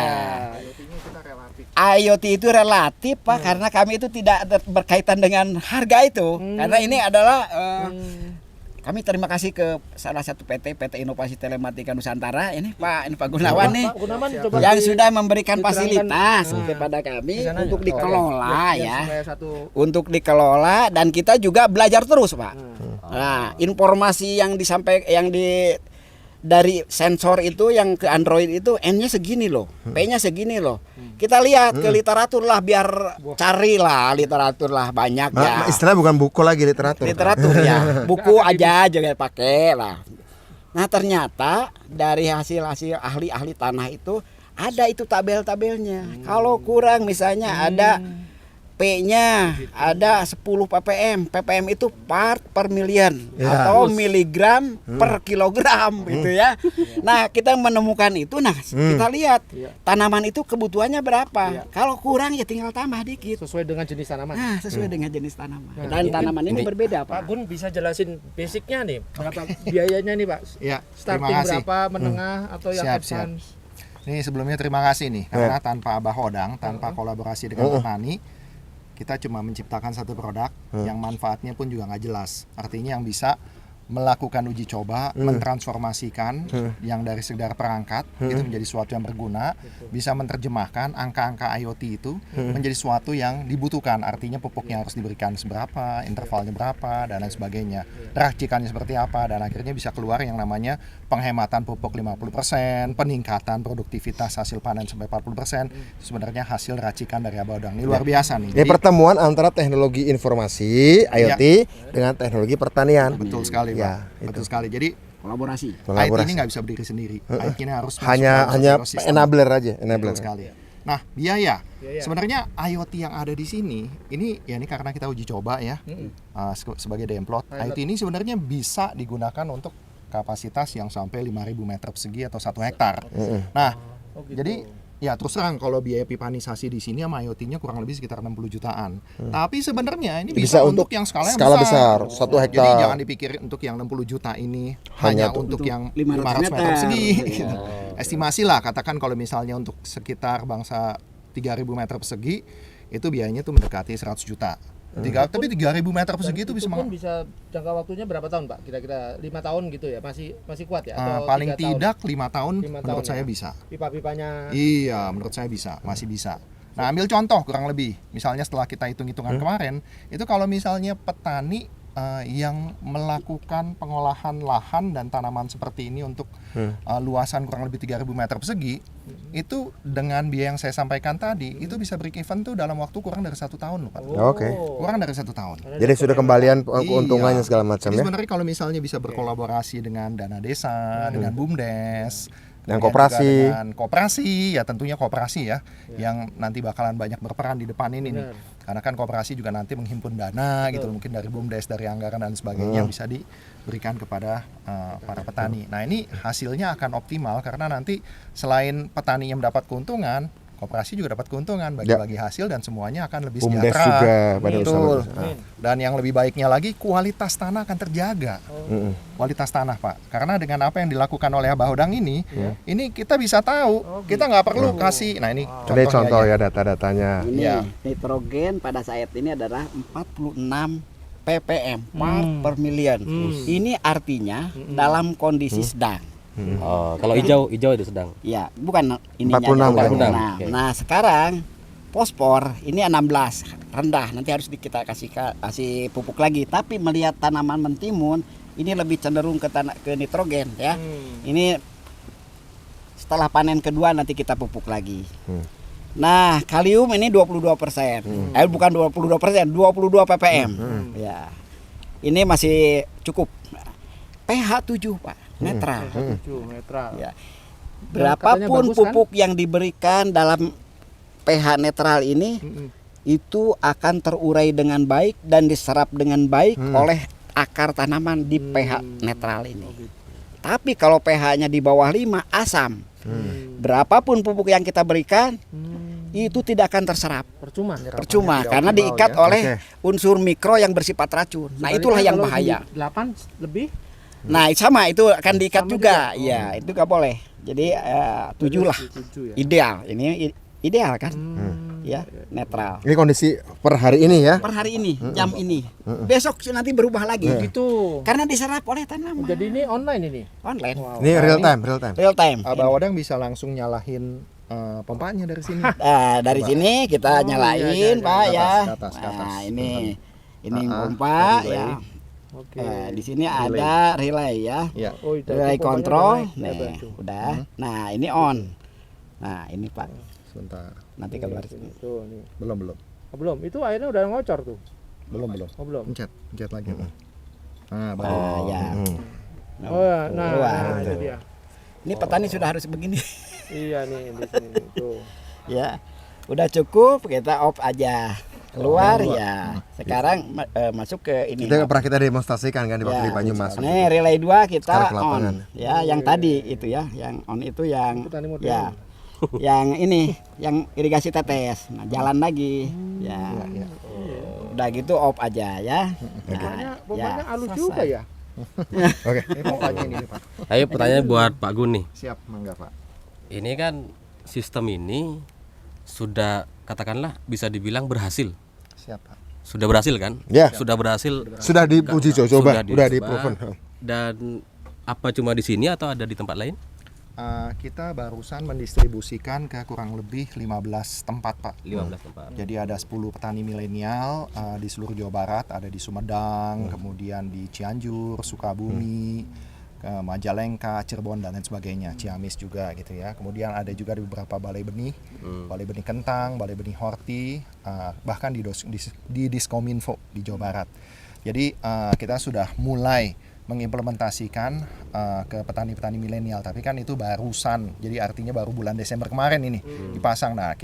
IoT-nya kita relatif. IoT itu relatif Pak, karena kami itu tidak berkaitan dengan harga itu. Karena ini adalah kami terima kasih ke salah satu PT Inovasi Telematika Nusantara ini Pak Gunawan nih, Pak Gunawan, coba yang sudah memberikan diterangkan, fasilitas kepada kami untuk dikelola ya. Supaya satu Untuk dikelola dan kita juga belajar terus Pak. Nah, informasi yang dari sensor itu yang ke Android itu N-nya segini loh, P-nya segini loh. Kita lihat ke literatur lah, biar carilah literatur lah banyak ya. Istilah bukan buku lagi, literatur. Literatur ya, buku aja juga pakai lah. Nah ternyata dari hasil ahli-ahli tanah itu ada itu tabel-tabelnya. Kalau kurang misalnya ada P-nya ada 10 ppm. ppm itu part per million atau miligram per kilogram gitu ya. Nah, kita menemukan itu, nah kita lihat tanaman itu kebutuhannya berapa. Kalau kurang ya tinggal tambah dikit. sesuai dengan jenis tanaman. Nah, sesuai dengan jenis tanaman. Dan tanaman ini berbeda, Pak Pak. Gun bisa jelasin basicnya nih, berapa biayanya nih Pak? Ya, Starting terima kasih. berapa, menengah atau yang Siap, advance? Ini sebelumnya terima kasih nih, karena tanpa Abah Odang, tanpa kolaborasi dengan petani, kita cuma menciptakan satu produk yang manfaatnya pun juga nggak jelas. Artinya yang bisa melakukan uji coba, mentransformasikan yang dari sekedar perangkat itu menjadi sesuatu yang berguna, bisa menerjemahkan angka-angka IoT itu menjadi sesuatu yang dibutuhkan. Artinya pupuknya harus diberikan seberapa, intervalnya berapa, dan lain sebagainya. Racikannya seperti apa, dan akhirnya bisa keluar yang namanya penghematan pupuk 50%, peningkatan produktivitas hasil panen sampai 40%. Sebenarnya hasil racikan dari Abah Odang. Ini luar biasa nih. Ini pertemuan antara teknologi informasi IoT dengan teknologi pertanian. Betul sekali, Pak. Ya, Betul sekali. Jadi Kolaborasi. IT ini nggak bisa berdiri sendiri. IT ini harus masuk hanya dalam satu ekosistem. enabler aja, Betul enabler. sekali. Nah, biaya. Sebenarnya IoT yang ada di sini, ini karena kita uji coba ya, sebagai demplot. IoT ini sebenarnya bisa digunakan untuk kapasitas yang sampai 5.000 meter persegi atau 1 hektar. Nah, jadi Ya terus terang kalau biaya pipanisasi di sini sama IoT-nya kurang lebih sekitar 60 jutaan. Tapi sebenarnya ini bisa untuk yang skala besar. 1 Jadi hektar. jangan dipikir untuk yang 60 juta ini hanya untuk yang 500 meter meter. persegi. Iya. Gitu. Estimasi lah, katakan kalau misalnya untuk sekitar bangsa 3.000 meter persegi itu biayanya tuh mendekati 100 juta. Tapi 3.000 meter persegi itu bisa pun bisa jangka waktunya berapa tahun Pak? Kira-kira 5 tahun gitu ya? Masih kuat ya? Atau paling 3 tahun? tidak 5 tahun 5 menurut tahun saya ya? bisa. Pipa-pipanya. Iya, menurut saya bisa, masih bisa. Nah, ambil contoh kurang lebih. Misalnya setelah kita hitung-hitungan kemarin, itu kalau misalnya petani yang melakukan pengolahan lahan dan tanaman seperti ini untuk luasan kurang lebih 3.000 meter persegi, itu dengan biaya yang saya sampaikan tadi, itu bisa break even tuh dalam waktu kurang dari 1 tahun loh, Pak. Oke. Kurang dari 1 tahun. Jadi sudah kembalian keuntungannya segala macam Jadi ya. sebenarnya kalau misalnya bisa berkolaborasi dengan dana desa, dengan BUMDes, Dengan kemudian koperasi. juga dengan koperasi, ya tentunya koperasi ya, yang nanti bakalan banyak berperan di depan ini nih. Karena kan koperasi juga nanti menghimpun dana gitu, mungkin dari BUMDes, dari anggaran dan sebagainya bisa diberikan kepada para petani. Nah ini hasilnya akan optimal karena nanti selain petani yang mendapat keuntungan, koperasi juga dapat keuntungan, bagi-bagi hasil dan semuanya akan lebih BUMDes sejahtera. juga pada Betul. usaha. Dan yang lebih baiknya lagi kualitas tanah akan terjaga. Kualitas tanah Pak, karena dengan apa yang dilakukan oleh Abah Hodang ini kita bisa tahu, kita nggak perlu kasih. Nah ini Ini contoh ya data-datanya. Ini Ya. nitrogen pada saat ini adalah 46 ppm per million. Ini artinya dalam kondisi sedang. Oh, kalau hijau itu sedang. Ya, bukan ininya 46, aja, 46. Nah, nah, sekarang fosfor ini 16 rendah. Nanti harus kita kasih pupuk lagi. Tapi melihat tanaman mentimun ini lebih cenderung ke nitrogen ya. Ini setelah panen kedua nanti kita pupuk lagi. Nah, kalium ini 22%. Bukan 22%, 22 ppm. Ya. Ini masih cukup. pH 7, Pak. Netral. 7 netral. Ya. katanya Berapapun bagus, kan? pupuk yang diberikan dalam pH netral ini itu akan terurai dengan baik dan diserap dengan baik oleh akar tanaman di pH netral ini. Tapi kalau pH-nya di bawah 5 asam. Berapapun pupuk yang kita berikan itu tidak akan terserap. Percuma karena diikat oleh unsur mikro yang bersifat racun. Nah, itulah yang bahaya. 8 lebih. Nah, sama itu akan diikat Sama juga. juga. Ya, itu nggak boleh. Jadi 7 lah. 7 ya. Ideal. Ini ideal kan? Ya, netral. Ini kondisi per hari ini ya. Per hari ini, jam ini. Besok nanti berubah lagi. Gitu. Karena diserap oleh tanaman. Jadi ini online ini. Online. Ini real time. Real time. Abah Hodang bisa langsung nyalahin pompanya dari sini. Nah, dari sini kita nyalain, Pak ya. Ke atas. Nah, ini pompa ya. Oke. Di sini ada relay ya. Ya. Oh, itu Relay pompanya kontrol. udah naik. Nih, udah. Nah, ini on. Nah, ini Pak. Sebentar. Nanti keluar sini. Tuh, nih. Belum. Oh, belum. Itu airnya udah ngocor tuh. Belum. Oh, belum. Pencet lagi. Nah, baru. Nah, ya. Oh, ya. Nah, Keluar. itu dia. Ini petani sudah harus begini. Iya nih di sini nih, tuh. Ya. Udah cukup, kita off aja. Keluar ya. Sekarang masuk ke ini. Itu pernah kita demonstrasikan kan di waktu Ya. di Banyumas. Nih relay 2 kita Sekarang ke lapangan. on. Ya, yang tadi itu ya, yang on itu yang Petani modern. ya. Yang ini, yang irigasi tetes. Nah, jalan lagi. Ya. Udah gitu off aja ya. Pompanya halus selesai. juga ya. Oke. Ini pompanya ini Pak. Ayo pertanyaan buat Pak Gun nih. Siap, mangga Pak. Ini kan sistem ini sudah katakanlah bisa dibilang berhasil. Siap Pak. Sudah berhasil kan? Ya. Sudah berhasil. Sudah diuji coba, Sudah udah dicoba. di-proven. Dan apa cuma di sini atau ada di tempat lain? Kita barusan mendistribusikan ke kurang lebih 15 tempat Pak. 15 tempat. Jadi ada 10 petani milenial di seluruh Jawa Barat, ada di Sumedang, kemudian di Cianjur, Sukabumi, Majalengka, Cirebon dan lain sebagainya, Ciamis juga gitu ya. Kemudian ada juga di beberapa balai benih kentang, balai benih horti, bahkan di Diskominfo di Jawa Barat. Jadi kita sudah mulai mengimplementasikan ke petani-petani milenial, tapi kan itu barusan, jadi artinya baru bulan Desember kemarin ini dipasang. Nah,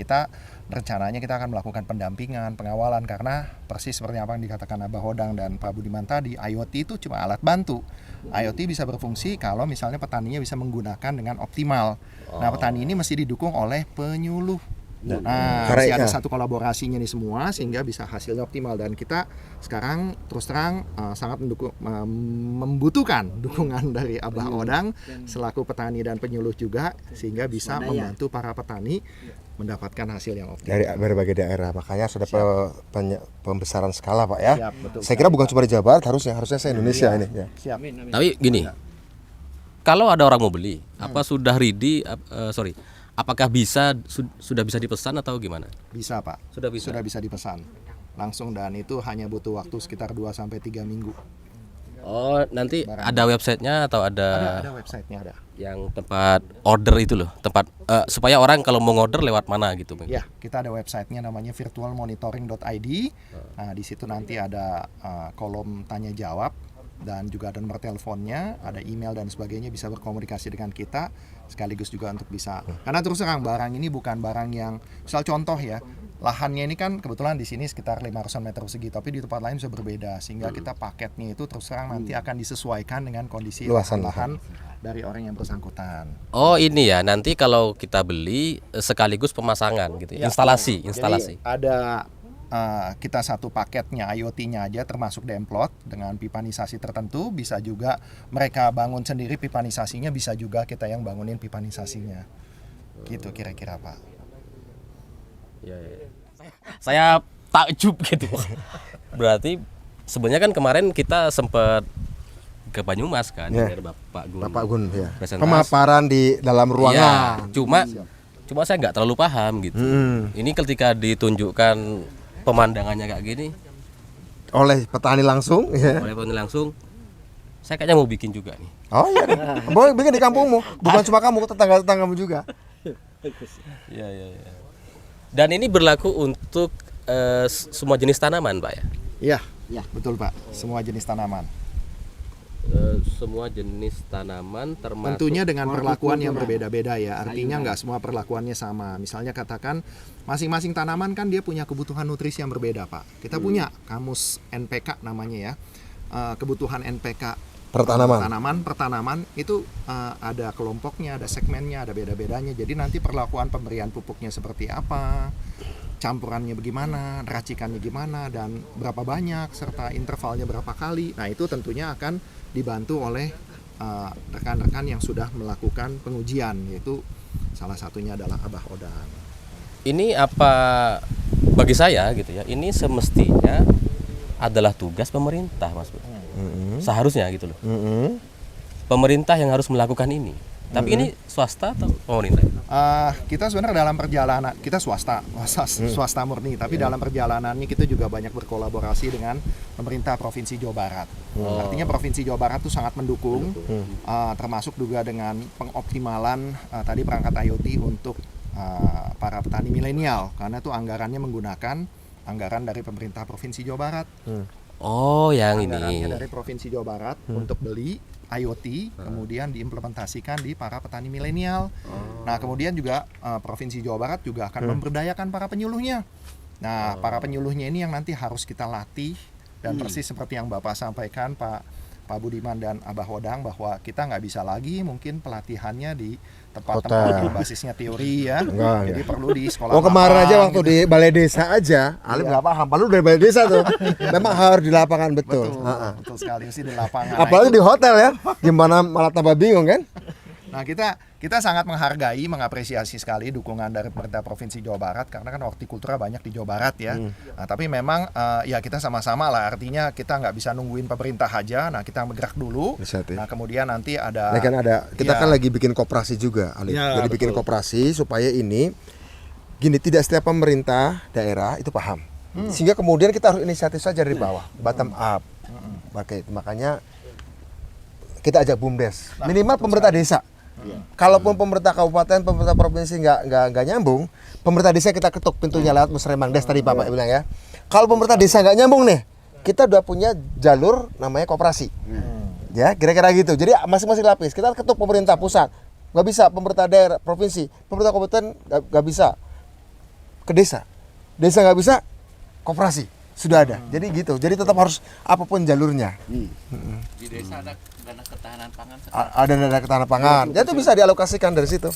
rencananya kita akan melakukan pendampingan, pengawalan, karena persis seperti apa yang dikatakan Abah Hodang dan Pak Budiman tadi, IoT itu cuma alat bantu. IoT bisa berfungsi kalau misalnya petaninya bisa menggunakan dengan optimal. Nah, petani ini mesti didukung oleh penyuluh. Nah, Karena mesti ada ya. satu kolaborasinya nih semua sehingga bisa hasilnya optimal, dan kita sekarang terus terang sangat membutuhkan dukungan dari Abah Odang selaku petani dan penyuluh juga sehingga bisa membantu para petani mendapatkan hasil yang optimal. Dari berbagai daerah, makanya sudah pembesaran skala Pak ya. Siap, betul. Saya kira bukan cuma di Jawa Barat, harusnya se-Indonesia ini ya. Siap. Tapi gini, kalau ada orang mau beli, apa sudah ready? Apakah sudah bisa dipesan atau gimana? Bisa Pak. Sudah bisa. Sudah bisa dipesan langsung, dan itu hanya butuh waktu sekitar 2-3 minggu. Oh, nanti ada websitenya atau Ada websitenya ada. yang tempat order itu loh, tempat supaya orang kalau mau order lewat mana gitu, Bang? Ya, kita ada websitenya namanya virtualmonitoring.id. Nah, di situ nanti ada kolom tanya jawab dan juga ada nomor teleponnya, ada email dan sebagainya, bisa berkomunikasi dengan kita sekaligus juga untuk bisa. Karena terus terang barang ini bukan barang yang, misal contoh ya, lahannya ini kan kebetulan di sini sekitar 500 meter persegi, tapi di tempat lain bisa berbeda sehingga kita paketnya itu terus terang nanti akan disesuaikan dengan kondisi Luasan lahan dari orang yang bersangkutan. Oh, ini ya, nanti kalau kita beli sekaligus pemasangan gitu, Ya, instalasi. Jadi ada kita satu paketnya IoT-nya aja termasuk demplot dengan pipanisasi tertentu, bisa juga mereka bangun sendiri pipanisasinya, bisa juga kita yang bangunin pipanisasinya. Gitu kira-kira Pak. Ya. Saya takjub gitu. Berarti sebenarnya kan kemarin kita sempat ke Banyumas kan, Ya. dari Bapak Gun. Bapak Gun ya. Presentasi. Pemaparan di dalam Iya, ruangan. cuma saya nggak terlalu paham gitu. Ini ketika ditunjukkan pemandangannya kayak gini Oleh petani langsung ya. oleh petani langsung, saya kayaknya mau bikin juga nih. Oh iya, boleh bikin di kampungmu, bukan cuma kamu, tetangga-tetanggamu juga. Iya. Dan ini berlaku untuk semua jenis tanaman, Pak ya? Iya, Ya. betul Pak. Semua jenis tanaman. Semua jenis tanaman termasuk Tentunya dengan perlakuan yang hortikultura. berbeda-beda ya. Artinya nggak semua perlakuannya sama. Misalnya katakan masing-masing tanaman kan dia punya kebutuhan nutrisi yang berbeda Pak. Kita punya kamus NPK namanya ya. Kebutuhan NPK pertanaman itu ada kelompoknya, ada segmennya, ada beda-bedanya. Jadi nanti perlakuan pemberian pupuknya seperti apa, campurannya bagaimana, racikannya gimana, dan berapa banyak, serta intervalnya berapa kali. Nah itu tentunya akan dibantu oleh rekan-rekan yang sudah melakukan pengujian, yaitu salah satunya adalah Abah Odang. ini apa bagi saya gitu ya, ini semestinya adalah tugas pemerintah, Mas Bro. Seharusnya gitu loh. Pemerintah yang harus melakukan ini. Tapi ini swasta atau pemerintah? Kita sebenarnya dalam perjalanan, kita swasta murni, tapi dalam perjalanannya kita juga banyak berkolaborasi dengan pemerintah Provinsi Jawa Barat. Artinya Provinsi Jawa Barat itu sangat mendukung, termasuk juga dengan pengoptimalan tadi perangkat IoT untuk para petani milenial, karena itu anggarannya menggunakan anggaran dari pemerintah Provinsi Jawa Barat. Oh, yang Anggarannya ini. dari Provinsi Jawa Barat untuk beli IoT, kemudian diimplementasikan di para petani milenial. Nah, kemudian juga Provinsi Jawa Barat juga akan memberdayakan para penyuluhnya. Nah, para penyuluhnya ini yang nanti harus kita latih, dan persis seperti yang Bapak sampaikan Pak Budiman dan Abah Odang, bahwa kita nggak bisa lagi mungkin pelatihannya di tempat-tempat yang basisnya teori ya. Enggak, Jadi perlu di sekolah. Oh kemarin aja lapang waktu gitu. di balai desa aja, Alif nggak paham. Padahal dari balai desa tuh, memang harus di lapangan betul. Betul sekali sih di lapangan. Apalagi di hotel ya, gimana malah tambah bingung kan? Nah, kita sangat menghargai, mengapresiasi sekali dukungan dari pemerintah Provinsi Jawa Barat, karena kan hortikultura banyak di Jawa Barat ya. Nah, tapi memang ya kita sama-sama lah, artinya kita nggak bisa nungguin pemerintah aja. Nah, kita bergerak dulu. Inisiatif. Nah, kemudian nanti ada. Nah, kan ada, kita Ya. kan lagi bikin koperasi juga, Alif. Ya, Jadi bikin betul. koperasi supaya ini gini, tidak setiap pemerintah daerah itu paham. Sehingga kemudian kita harus inisiatif saja dari bawah, bottom up. Makanya kita ajak BUMDes, minimal pemerintah desa. Kalaupun pemerintah kabupaten, pemerintah provinsi nggak nyambung, pemerintah desa kita ketuk pintunya lewat Musrembang Des tadi Bapak bilang ya. Kalau pemerintah desa nggak nyambung nih, kita udah punya jalur namanya koperasi. Ya, kira-kira gitu. Jadi masing-masing lapis kita ketuk pemerintah pusat, nggak bisa, pemerintah daerah, provinsi, pemerintah kabupaten nggak bisa ke desa, desa nggak bisa, koperasi. Sudah ada. Jadi gitu. Jadi tetap harus apapun jalurnya. Di desa ada dana ketahanan pangan. Ada dana ketahanan pangan. Jadi itu bisa dialokasikan dari situ.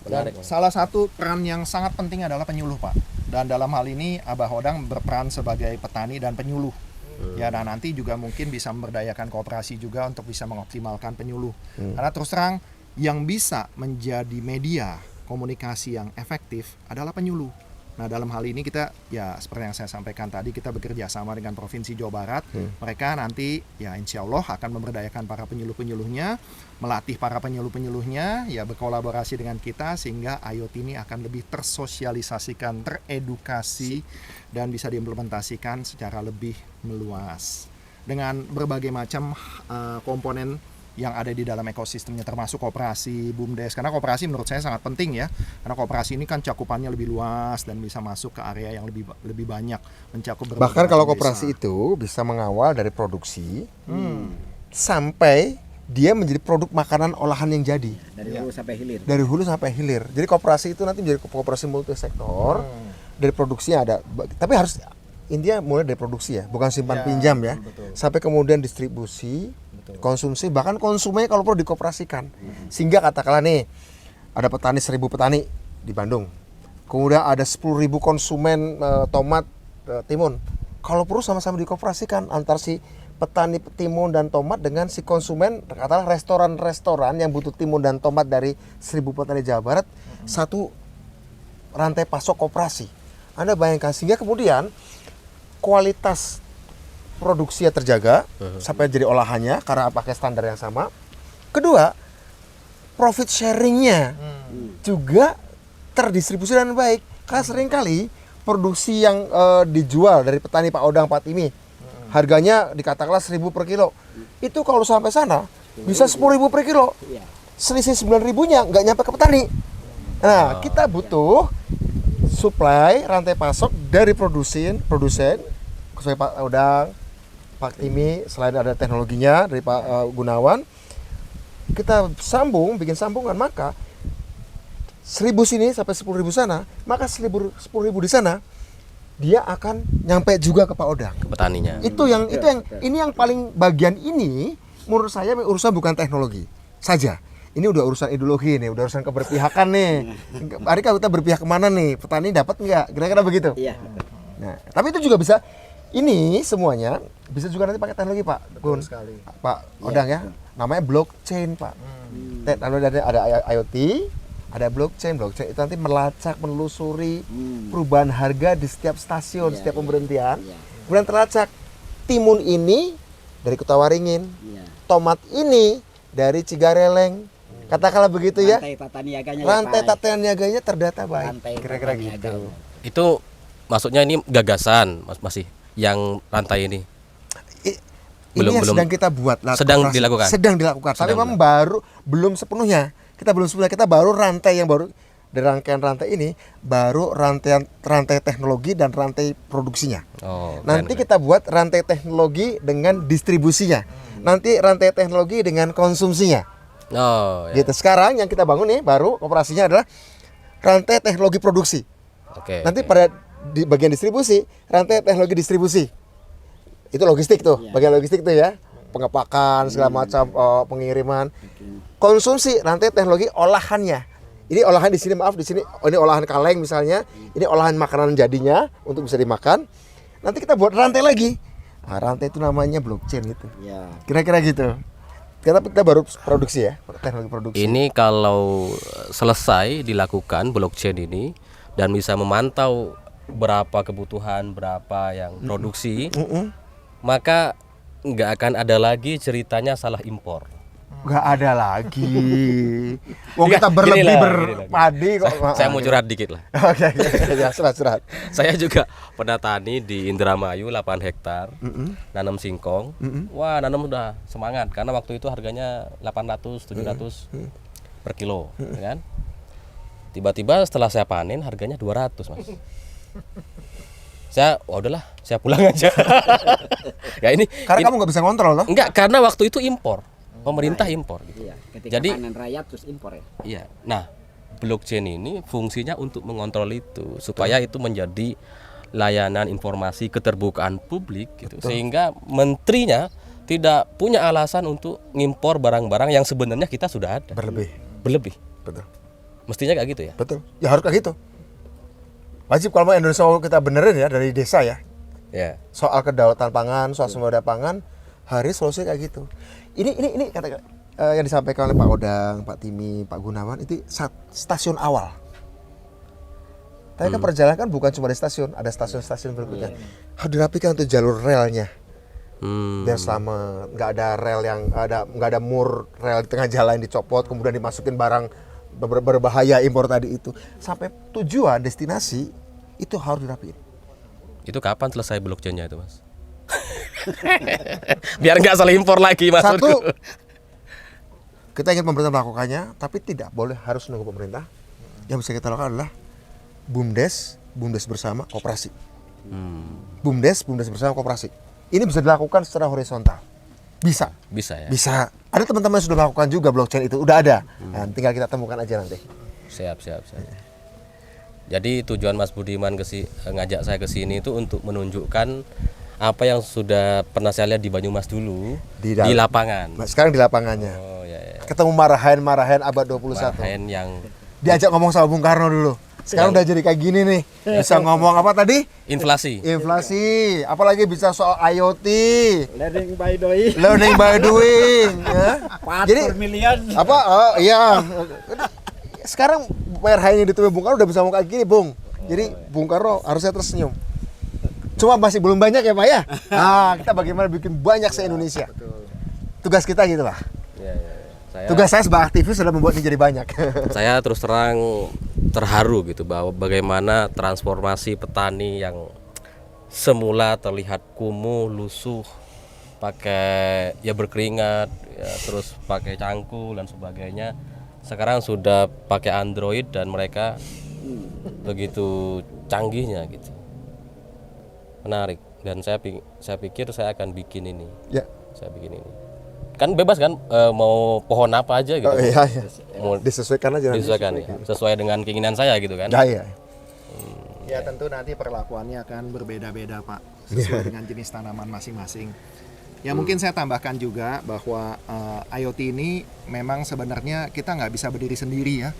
Dan salah satu peran yang sangat penting adalah penyuluh, Pak. Dan dalam hal ini Abah Hodang berperan sebagai petani dan penyuluh. Ya, dan nanti juga mungkin bisa memberdayakan koperasi juga untuk bisa mengoptimalkan penyuluh. Karena terus terang yang bisa menjadi media komunikasi yang efektif adalah penyuluh. Nah, dalam hal ini kita ya seperti yang saya sampaikan tadi, kita bekerja sama dengan Provinsi Jawa Barat. Mereka nanti ya insya Allah akan memberdayakan para penyuluh-penyuluhnya, melatih para penyuluh-penyuluhnya, ya berkolaborasi dengan kita sehingga IoT ini akan lebih tersosialisasikan, teredukasi, dan bisa diimplementasikan secara lebih meluas. Dengan berbagai macam komponen yang ada di dalam ekosistemnya, termasuk koperasi, BUMDes. Karena koperasi menurut saya sangat penting ya. Karena koperasi ini kan cakupannya lebih luas dan bisa masuk ke area yang lebih banyak, mencakup berbagai Bahkan kalau macam koperasi desa. itu bisa mengawal dari produksi sampai dia menjadi produk makanan olahan yang jadi. Dari hulu sampai hilir. Dari hulu sampai hilir. Jadi koperasi itu nanti menjadi koperasi multisektor. Dari produksinya ada, tapi harus intinya mulai dari produksi ya, bukan simpan pinjam ya. Sampai kemudian distribusi, konsumsi, bahkan konsumennya kalau perlu dikoperasikan. Sehingga katakanlah nih ada petani 1.000 petani di Bandung. Kemudian ada 10.000 konsumen tomat timun. Kalau perlu sama-sama dikoperasikan antar si petani timun dan tomat dengan si konsumen, katakanlah restoran-restoran yang butuh timun dan tomat dari 1.000 petani Jawa Barat, satu rantai pasok koperasi. Anda bayangkan, sehingga kemudian kualitas produksinya terjaga sampai jadi olahannya karena pakai standar yang sama. Kedua, profit sharingnya juga terdistribusi dengan baik. Karena seringkali produksi yang dijual dari petani Pak Odang Pak Timi, harganya dikatakanlah 1.000 per kilo. Itu kalau sampai sana bisa 10.000 per kilo. Selisih 9.000-nya nggak nyampe ke petani. Nah, kita butuh supply rantai pasok dari produsen sesuai Pak Odang, Pak Timi, selain ada teknologinya dari Pak Gunawan, kita bikin sambungan, maka 1.000 sini sampai 10.000 sana, maka 10.000 di sana dia akan nyampe juga ke Pak Odang, Ke petaninya. ini yang paling bagian ini menurut saya urusan bukan teknologi saja. Ini udah urusan ideologi nih, udah urusan keberpihakan nih. Mari kita berpihak kemana nih? Petani dapat nggak? Kira-kira begitu. Iya. Nah, tapi itu juga bisa. Ini semuanya bisa juga nanti pakai teknologi Pak Gun, Pak Odang ya. Namanya blockchain Pak. Lalu ada IoT, ada blockchain itu nanti melacak, menelusuri perubahan harga di setiap stasiun, setiap pemberhentian. Kemudian terlacak timun ini dari Kutawaringin, tomat ini dari Cigareleng. Katakanlah begitu ya. Rantai tata niaganya. Rantai tata niaganya terdata baik. Rantai Kira-kira tata gitu. niaganya. Itu maksudnya ini gagasan masih yang rantai ini. Ini yang sedang kita buat lah, sedang koperasi. dilakukan. Sedang dilakukan. Tapi memang baru belum sepenuhnya. Kita baru rantai yang baru dari rangkaian rantai ini baru rantai teknologi dan rantai produksinya. Nanti kita buat rantai teknologi dengan distribusinya. Nanti rantai teknologi dengan konsumsinya. Gitu. Sekarang yang kita bangun nih baru operasinya adalah rantai teknologi produksi. Nanti pada di bagian distribusi, rantai teknologi distribusi. Itu logistik tuh, bagian logistik tuh ya. Pengepakan segala macam, pengiriman. Konsumsi, rantai teknologi olahannya. Ini olahan di sini, maaf di sini, ini olahan kaleng misalnya, ini olahan makanan jadinya untuk bisa dimakan. Nanti kita buat rantai lagi. Nah, rantai itu namanya blockchain gitu. Kira-kira gitu. Kita baru produksi ya, teknologi produksi. Ini kalau selesai dilakukan blockchain ini dan bisa memantau berapa kebutuhan, berapa yang produksi, maka nggak akan ada lagi ceritanya salah impor. Nggak ada lagi. Kita berlebih berpadi kok. Saya mau curhat dikit lah. Oke, ya surat. Saya juga pernah tani di Indramayu 8 hektar, nanam singkong. Wah, nanam udah semangat karena waktu itu harganya 800, 700 per kilo, kan? Tiba-tiba setelah saya panen harganya 200, Mas. Udahlah, saya pulang aja. Ya ini Karena kamu nggak bisa ngontrol loh. enggak, karena waktu itu impor. Pemerintah impor gitu. Jadi panen raya terus impor ya. Iya. Nah, blockchain ini fungsinya untuk mengontrol itu supaya itu menjadi layanan informasi keterbukaan publik gitu. Sehingga menterinya tidak punya alasan untuk ngimpor barang-barang yang sebenarnya kita sudah ada. Berlebih. Betul. Mestinya kayak gitu ya. Betul. Ya harus kayak gitu. Wajib kalau mau Indonesia mau kita benerin ya dari desa ya. Ya. Soal kedaulatan pangan, soal sumber daya pangan, harus solusi kayak gitu. Ini kata yang disampaikan oleh Pak Odang, Pak Timi, Pak Gunawan itu stasiun awal. Tapi kan perjalanan kan bukan cuma di stasiun, ada stasiun-stasiun berikutnya. Harus dirapikan untuk jalur relnya. Biar selama nggak ada rel yang nggak ada mur rel di tengah jalan dicopot, kemudian dimasukin barang berbahaya impor tadi itu, sampai tujuan destinasi itu harus dirapiin. Itu kapan selesai blockchain-nya itu, Mas? Biar nggak salah impor lagi, Mas. Satu, kita ingin pemerintah melakukannya, tapi tidak boleh harus nunggu pemerintah. Yang bisa kita lakukan adalah BUMDes bersama koperasi. BUMDes bersama koperasi. Ini bisa dilakukan secara horizontal. Bisa ya. Bisa. Ada teman-teman yang sudah melakukan juga blockchain itu, udah ada. Nah, tinggal kita temukan aja nanti. Siap. Jadi tujuan Mas Budiman ngajak saya ke sini itu untuk menunjukkan apa yang sudah pernah saya lihat di Banyumas dulu di lapangan. Nah, sekarang di lapangannya. Oh ya. Ketemu marahan abad 21. Marahan yang diajak ngomong sama Bung Karno dulu. Sekarang udah jadi kayak gini nih. Bisa ngomong apa tadi? Inflasi. Apalagi bisa soal IoT. Learning by doing. Ya. Jadi million. apa? Oh iya. Sekarang PRH ini ditulis Bung Karno udah bisa ngomong kayak gini, Bung. Jadi Bung Karno harusnya tersenyum. Cuma masih belum banyak ya Pak ya. Nah, kita bagaimana bikin banyak se-Indonesia. Tugas kita gitu lah. Tugas saya sebagai aktivis sudah membuat ini jadi banyak. Saya terus terang terharu gitu bahwa bagaimana transformasi petani yang semula terlihat kumuh, lusuh, pakai ya berkeringat, ya terus pakai cangkul dan sebagainya, sekarang sudah pakai Android dan mereka begitu canggihnya gitu. Menarik, dan saya pikir saya akan bikin ini. Ya. Saya bikin ini. Kan bebas kan mau pohon apa aja gitu. Oh, iya. Mau disesuaikan aja. disesuaikan ya. Sesuai dengan keinginan saya gitu kan. Iya. Ya tentu nanti perlakuannya akan berbeda-beda Pak, sesuai dengan jenis tanaman masing-masing. Ya mungkin saya tambahkan juga bahwa IoT ini memang sebenarnya kita nggak bisa berdiri sendiri ya.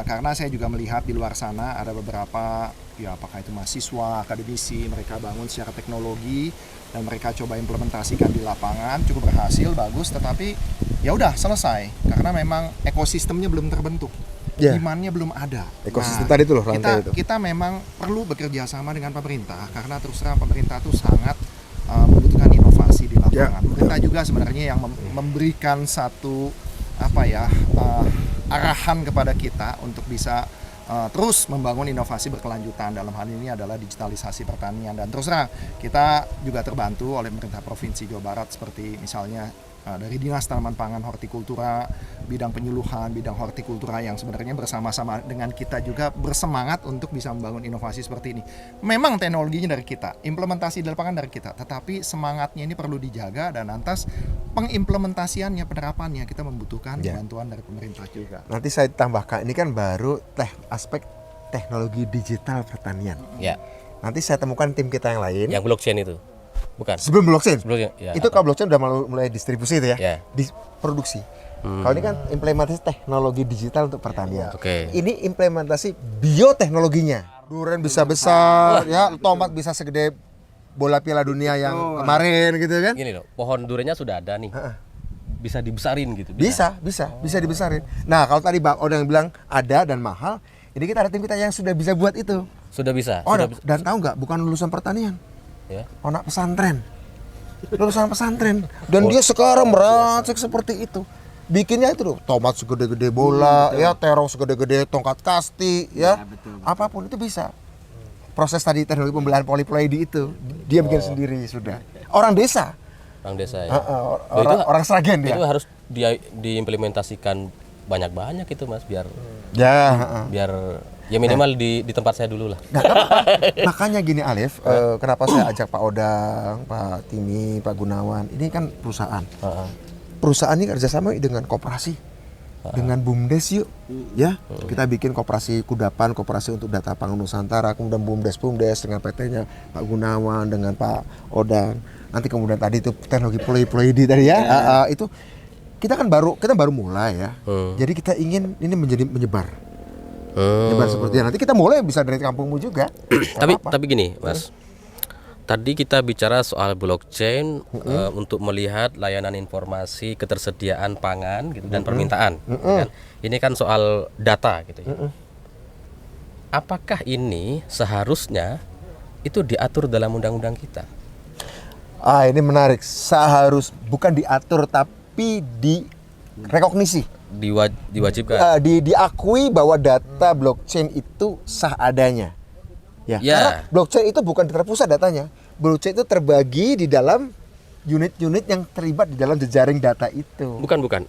Karena saya juga melihat di luar sana ada beberapa, ya apakah itu mahasiswa, akademisi, mereka bangun secara teknologi dan mereka coba implementasikan di lapangan, cukup berhasil, bagus, tetapi ya udah selesai karena memang ekosistemnya belum terbentuk. Demand-nya belum ada. Ekosistem tadi itu loh, rantai itu. Kita memang perlu bekerja sama dengan pemerintah karena terus terang pemerintah itu sangat membutuhkan inovasi di lapangan. Pemerintah juga sebenarnya yang memberikan satu arahan kepada kita untuk bisa terus membangun inovasi berkelanjutan. Dalam hal ini adalah digitalisasi pertanian, dan terus terang kita juga terbantu oleh pemerintah Provinsi Jawa Barat seperti misalnya dari Dinas Tanaman Pangan Hortikultura, bidang penyuluhan, bidang hortikultura yang sebenarnya bersama-sama dengan kita juga bersemangat untuk bisa membangun inovasi seperti ini. Memang teknologinya dari kita, implementasi di lapangan dari kita, tetapi semangatnya ini perlu dijaga, dan lantas pengimplementasiannya, penerapannya kita membutuhkan bantuan dari pemerintah juga. Nanti saya tambahkan, ini kan baru aspek teknologi digital pertanian. Ya. Nanti saya temukan tim kita yang lain. Yang blockchain itu. Bukan. Sebelum blockchain. Ya, itu kalau blockchain udah mulai distribusi itu ya. Diproduksi. Kalau ini kan implementasi teknologi digital untuk pertanian. Ini implementasi bioteknologinya. Durian bisa besar, ya, tomat bisa segede bola Piala Dunia yang kemarin gitu kan. Gini loh, pohon duriannya sudah ada nih. Bisa dibesarin gitu. Bisa dibesarin. Nah, kalau tadi Bang Odang bilang ada dan mahal, ini kita ada tim kita yang sudah bisa buat itu. Sudah bisa. Dan tahu nggak, bukan lulusan pertanian. Ya. Anak pesantren, lulusan pesantren, dan dia sekarang meracik seperti itu. Bikinnya itu loh, tomat segede-gede bola, ya terong segede-gede tongkat kasti, ya, apapun itu bisa. Proses tadi teknologi pembelahan poliploidi itu dia bikin sendiri sudah. Orang desa ya. Orang Sragen dia. Itu harus diimplementasikan banyak-banyak itu Mas, biar ya minimal di tempat saya dulu lah. Nah, makanya gini Alif, kenapa saya ajak Pak Odang, Pak Timi, Pak Gunawan, ini kan perusahaan. Perusahaan ini kerjasama dengan koperasi. dengan BUMDes yuk, ya kita bikin koperasi kudapan, koperasi untuk data pangan Nusantara, kemudian BUMDes dengan PT-nya Pak Gunawan dengan Pak Odang, nanti kemudian tadi itu teknologi ploidi tadi ya, itu kita baru mulai ya, jadi kita ingin ini menyebar seperti nanti kita mulai bisa dari kampungmu juga. Tapi gini Mas, tadi kita bicara soal blockchain untuk melihat layanan informasi ketersediaan pangan gitu dan permintaan. Kan? Ini kan soal data gitu ya. Apakah ini seharusnya itu diatur dalam undang-undang kita? Ini menarik. Bukan diatur tapi direkognisi. Diwajibkan. Diakui bahwa data blockchain itu sah adanya. Ya. Karena blockchain itu bukan terpusat datanya. Blockchain itu terbagi di dalam unit-unit yang terlibat di dalam jejaring data itu. Bukan.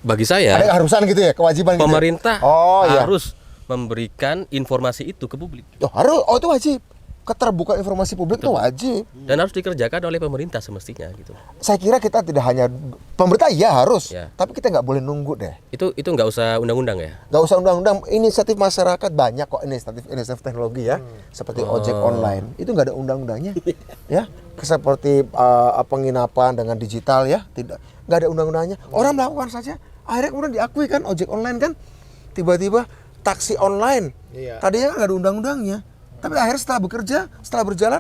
Bagi saya ada keharusan gitu ya, kewajiban pemerintah gitu ya? harus memberikan informasi itu ke publik. Harus. Itu wajib. Keterbukaan informasi publik itu wajib dan harus dikerjakan oleh pemerintah semestinya gitu. Saya kira kita tidak hanya pemerintah harus, ya. Tapi kita nggak boleh nunggu deh. Itu nggak usah undang-undang ya? Nggak usah undang-undang. Inisiatif masyarakat banyak kok, inisiatif teknologi ya, seperti ojek online itu nggak ada undang-undangnya, ya. Seperti penginapan dengan digital ya, nggak ada undang-undangnya. Orang melakukan saja, akhirnya kemudian diakui kan ojek online kan, tiba-tiba taksi online, tadinya kan nggak ada undang-undangnya. Tapi akhirnya setelah berjalan,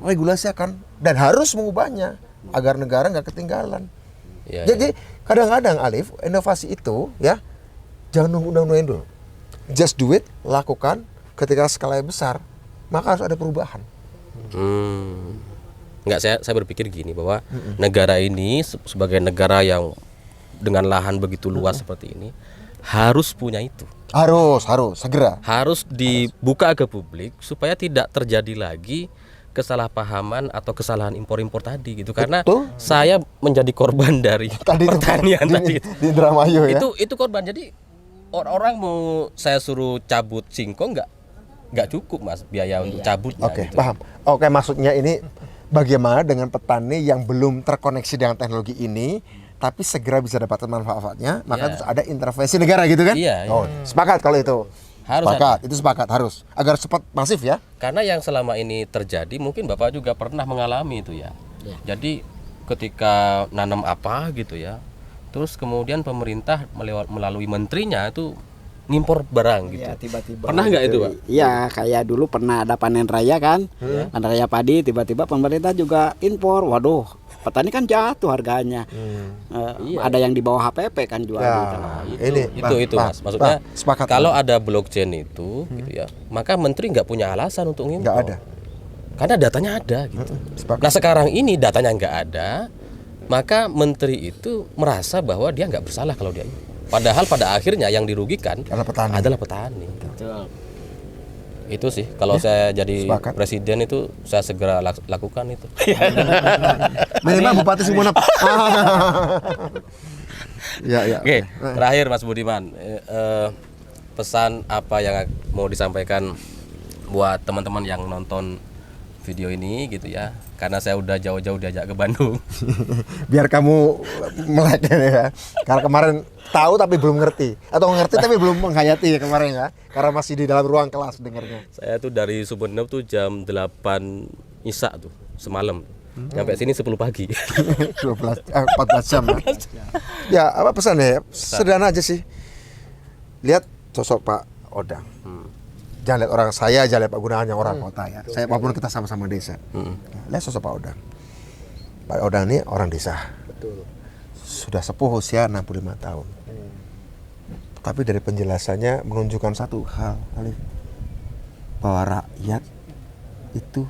regulasi akan dan harus mengubahnya agar negara nggak ketinggalan. Jadi kadang-kadang Alif, inovasi itu ya jangan nunggu undang-undang dulu. Just do it, lakukan. Ketika skalanya besar, maka harus ada perubahan. Saya berpikir gini bahwa negara ini sebagai negara yang dengan lahan begitu luas seperti ini harus punya itu. Harus segera. Harus dibuka ke publik supaya tidak terjadi lagi kesalahpahaman atau kesalahan impor-impor tadi gitu. Karena saya menjadi korban dari pertanian tadi. Di Indramayu ya. Itu korban. Jadi orang mau saya suruh cabut singkong nggak cukup Mas biaya untuk cabutnya. Oke, gitu. paham. Oke, maksudnya ini bagaimana dengan petani yang belum terkoneksi dengan teknologi ini tapi segera bisa dapatkan manfaatnya, maka terus ada intervensi negara gitu kan? Iya. Sepakat kalau itu. Sepakat, harus agar cepat masif ya. Karena yang selama ini terjadi mungkin Bapak juga pernah mengalami itu ya. Jadi ketika nanam apa gitu ya, terus kemudian pemerintah melalui menterinya itu ngimpor barang gitu. Ya, tiba-tiba. Pernah nggak itu Pak? Iya, kayak dulu pernah ada panen raya kan, panen raya padi, tiba-tiba pemerintah juga impor. Waduh, petani kan jatuh harganya. Ada yang di bawah HPP kan jual. Itu Mas. Maksudnya kalau ada blockchain itu, gitu ya, maka menteri nggak punya alasan untuk ngimpor. Nggak ada. Karena datanya ada gitu. Nah sekarang ini datanya nggak ada, maka menteri itu merasa bahwa dia nggak bersalah kalau dia impor. Padahal pada akhirnya yang dirugikan adalah petani. Betul. Itu sih kalau saya jadi presiden itu saya segera lakukan itu. Minimal Bupati Sumenep. Oke, terakhir Mas Budiman, pesan apa yang mau disampaikan buat teman-teman yang nonton video ini gitu ya, karena saya udah jauh-jauh diajak ke Bandung. Biar kamu melek ya. Karena kemarin tahu tapi belum ngerti, atau ngerti tapi belum menghayati ya kemarin ya, karena masih di dalam ruang kelas dengarnya. Saya tuh dari Sumenep tuh jam 8 Isya tuh semalam, sampai sini 10 pagi. 14 jam ya. Ya apa pesannya? Sederhana aja sih. Lihat sosok Pak Odang. Jangan lihat orang saya, jangan lihat Pak Gunawan yang orang kota ya. Saya walaupun kita sama-sama desa. Lihat sosok Pak Odang. Pak Odang ini orang desa. Betul. Sudah sepuh usia 65 tahun. Tapi dari penjelasannya menunjukkan satu hal, Alif. Bahwa rakyat itu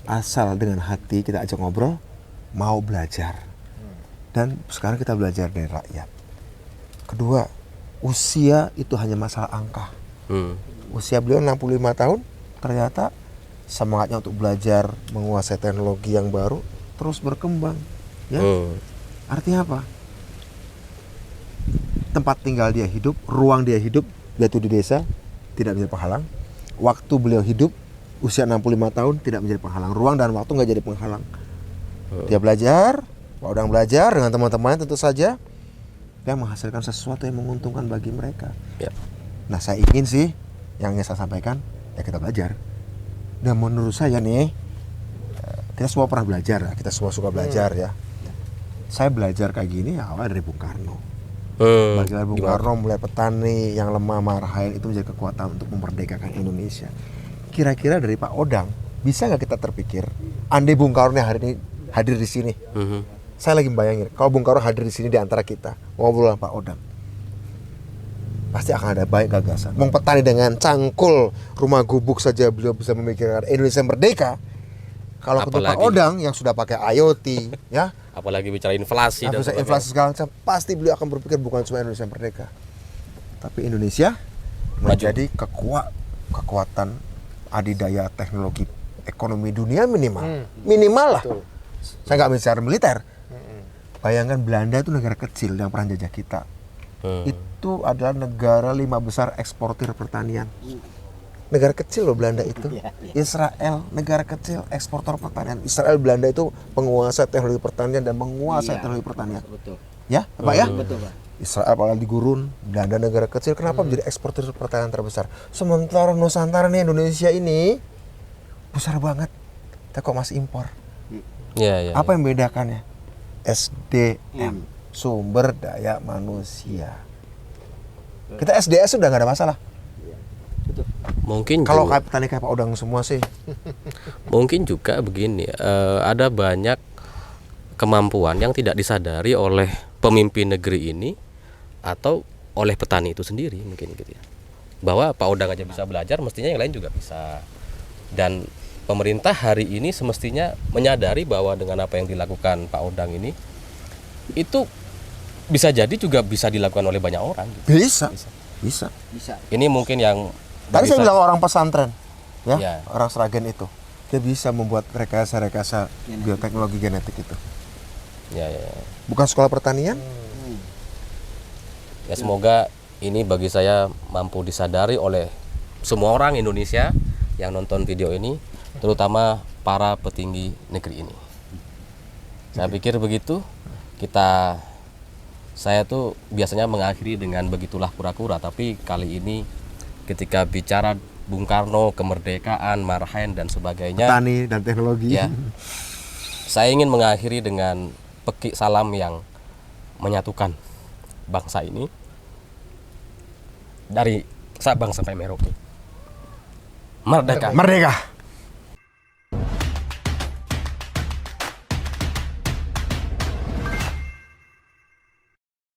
asal dengan hati kita ajak ngobrol, mau belajar. Dan sekarang kita belajar dari rakyat. Kedua, usia itu hanya masalah angka. Usia beliau 65 tahun, ternyata semangatnya untuk belajar, menguasai teknologi yang baru terus berkembang. Ya. Artinya apa? Tempat tinggal dia hidup, ruang dia hidup, yaitu di desa, tidak menjadi penghalang. Waktu beliau hidup, usia 65 tahun, tidak menjadi penghalang. Ruang dan waktu nggak jadi penghalang. Dia belajar, Pak Odang belajar dengan teman-temannya tentu saja. dan menghasilkan sesuatu yang menguntungkan bagi mereka. Ya. Nah, saya ingin sih yang ingin saya sampaikan, ya kita belajar. Dan menurut saya nih, kita semua pernah belajar, kita semua suka belajar ya. Saya belajar kayak gini ya awalnya dari Bung Karno. Bagaimana Bung Karno melihat petani yang lemah marahin itu menjadi kekuatan untuk memerdekakan Indonesia. Kira-kira dari Pak Odang, bisa nggak kita terpikir, andai Bung Karno hari ini hadir di sini, saya lagi bayangin, kalau Bung Karno hadir di sini di antara kita, ngobrol sama Pak Odang, pasti akan ada banyak gagasan. Bung petani dengan cangkul rumah gubuk saja beliau bisa memikirkan Indonesia merdeka. Kalau ketemu Pak Apalagi- Odang yang sudah pakai IoT, ya, Apalagi bicara inflasi dan sebagainya. inflasi segala macam, pasti beliau akan berpikir bukan cuma Indonesia merdeka, tapi Indonesia menjadi kekuatan adidaya teknologi ekonomi dunia minimal lah. Saya nggak bicara militer. Bayangkan Belanda itu negara kecil yang pernah jajah kita. Itu adalah negara 5 besar eksportir pertanian. Negara kecil loh Belanda itu. Israel negara kecil eksportor pertanian. Israel Belanda itu penguasa teknologi pertanian dan menguasai teknologi pertanian. Betul. Ya, Pak ya? Betul, Pak. Israel apalagi gurun, Belanda negara kecil, kenapa menjadi eksportir pertanian terbesar? Sementara Nusantara nih, Indonesia ini besar banget, kita kok masih impor. Ya. Apa yang membedakannya? SDM, sumber daya manusia. Kita SDS sudah nggak ada masalah. Mungkin Kalau juga, kayak petani kayak Pak Odang semua sih, mungkin juga begini, ada banyak kemampuan yang tidak disadari oleh pemimpin negeri ini atau oleh petani itu sendiri mungkin gitu ya. Bahwa Pak Odang aja bisa belajar, mestinya yang lain juga bisa. Dan pemerintah hari ini semestinya menyadari bahwa dengan apa yang dilakukan Pak Odang ini itu bisa jadi juga bisa dilakukan oleh banyak orang gitu. bisa. Bisa. Ini mungkin yang Tadi saya bilang orang pesantren, ya, Ya. orang Sragen itu, dia bisa membuat rekayasa bioteknologi genetik itu. ya. Bukan sekolah pertanian? Ya semoga ini bagi saya mampu disadari oleh semua orang Indonesia yang nonton video ini, terutama para petinggi negeri ini. Saya pikir begitu. Saya tuh biasanya mengakhiri dengan begitulah kura-kura, tapi kali ini ketika bicara Bung Karno, kemerdekaan, marhaen dan sebagainya, Petani dan teknologi. ya, saya ingin mengakhiri dengan pekik salam yang menyatukan bangsa ini dari Sabang sampai Merauke. Merdeka. Merdeka.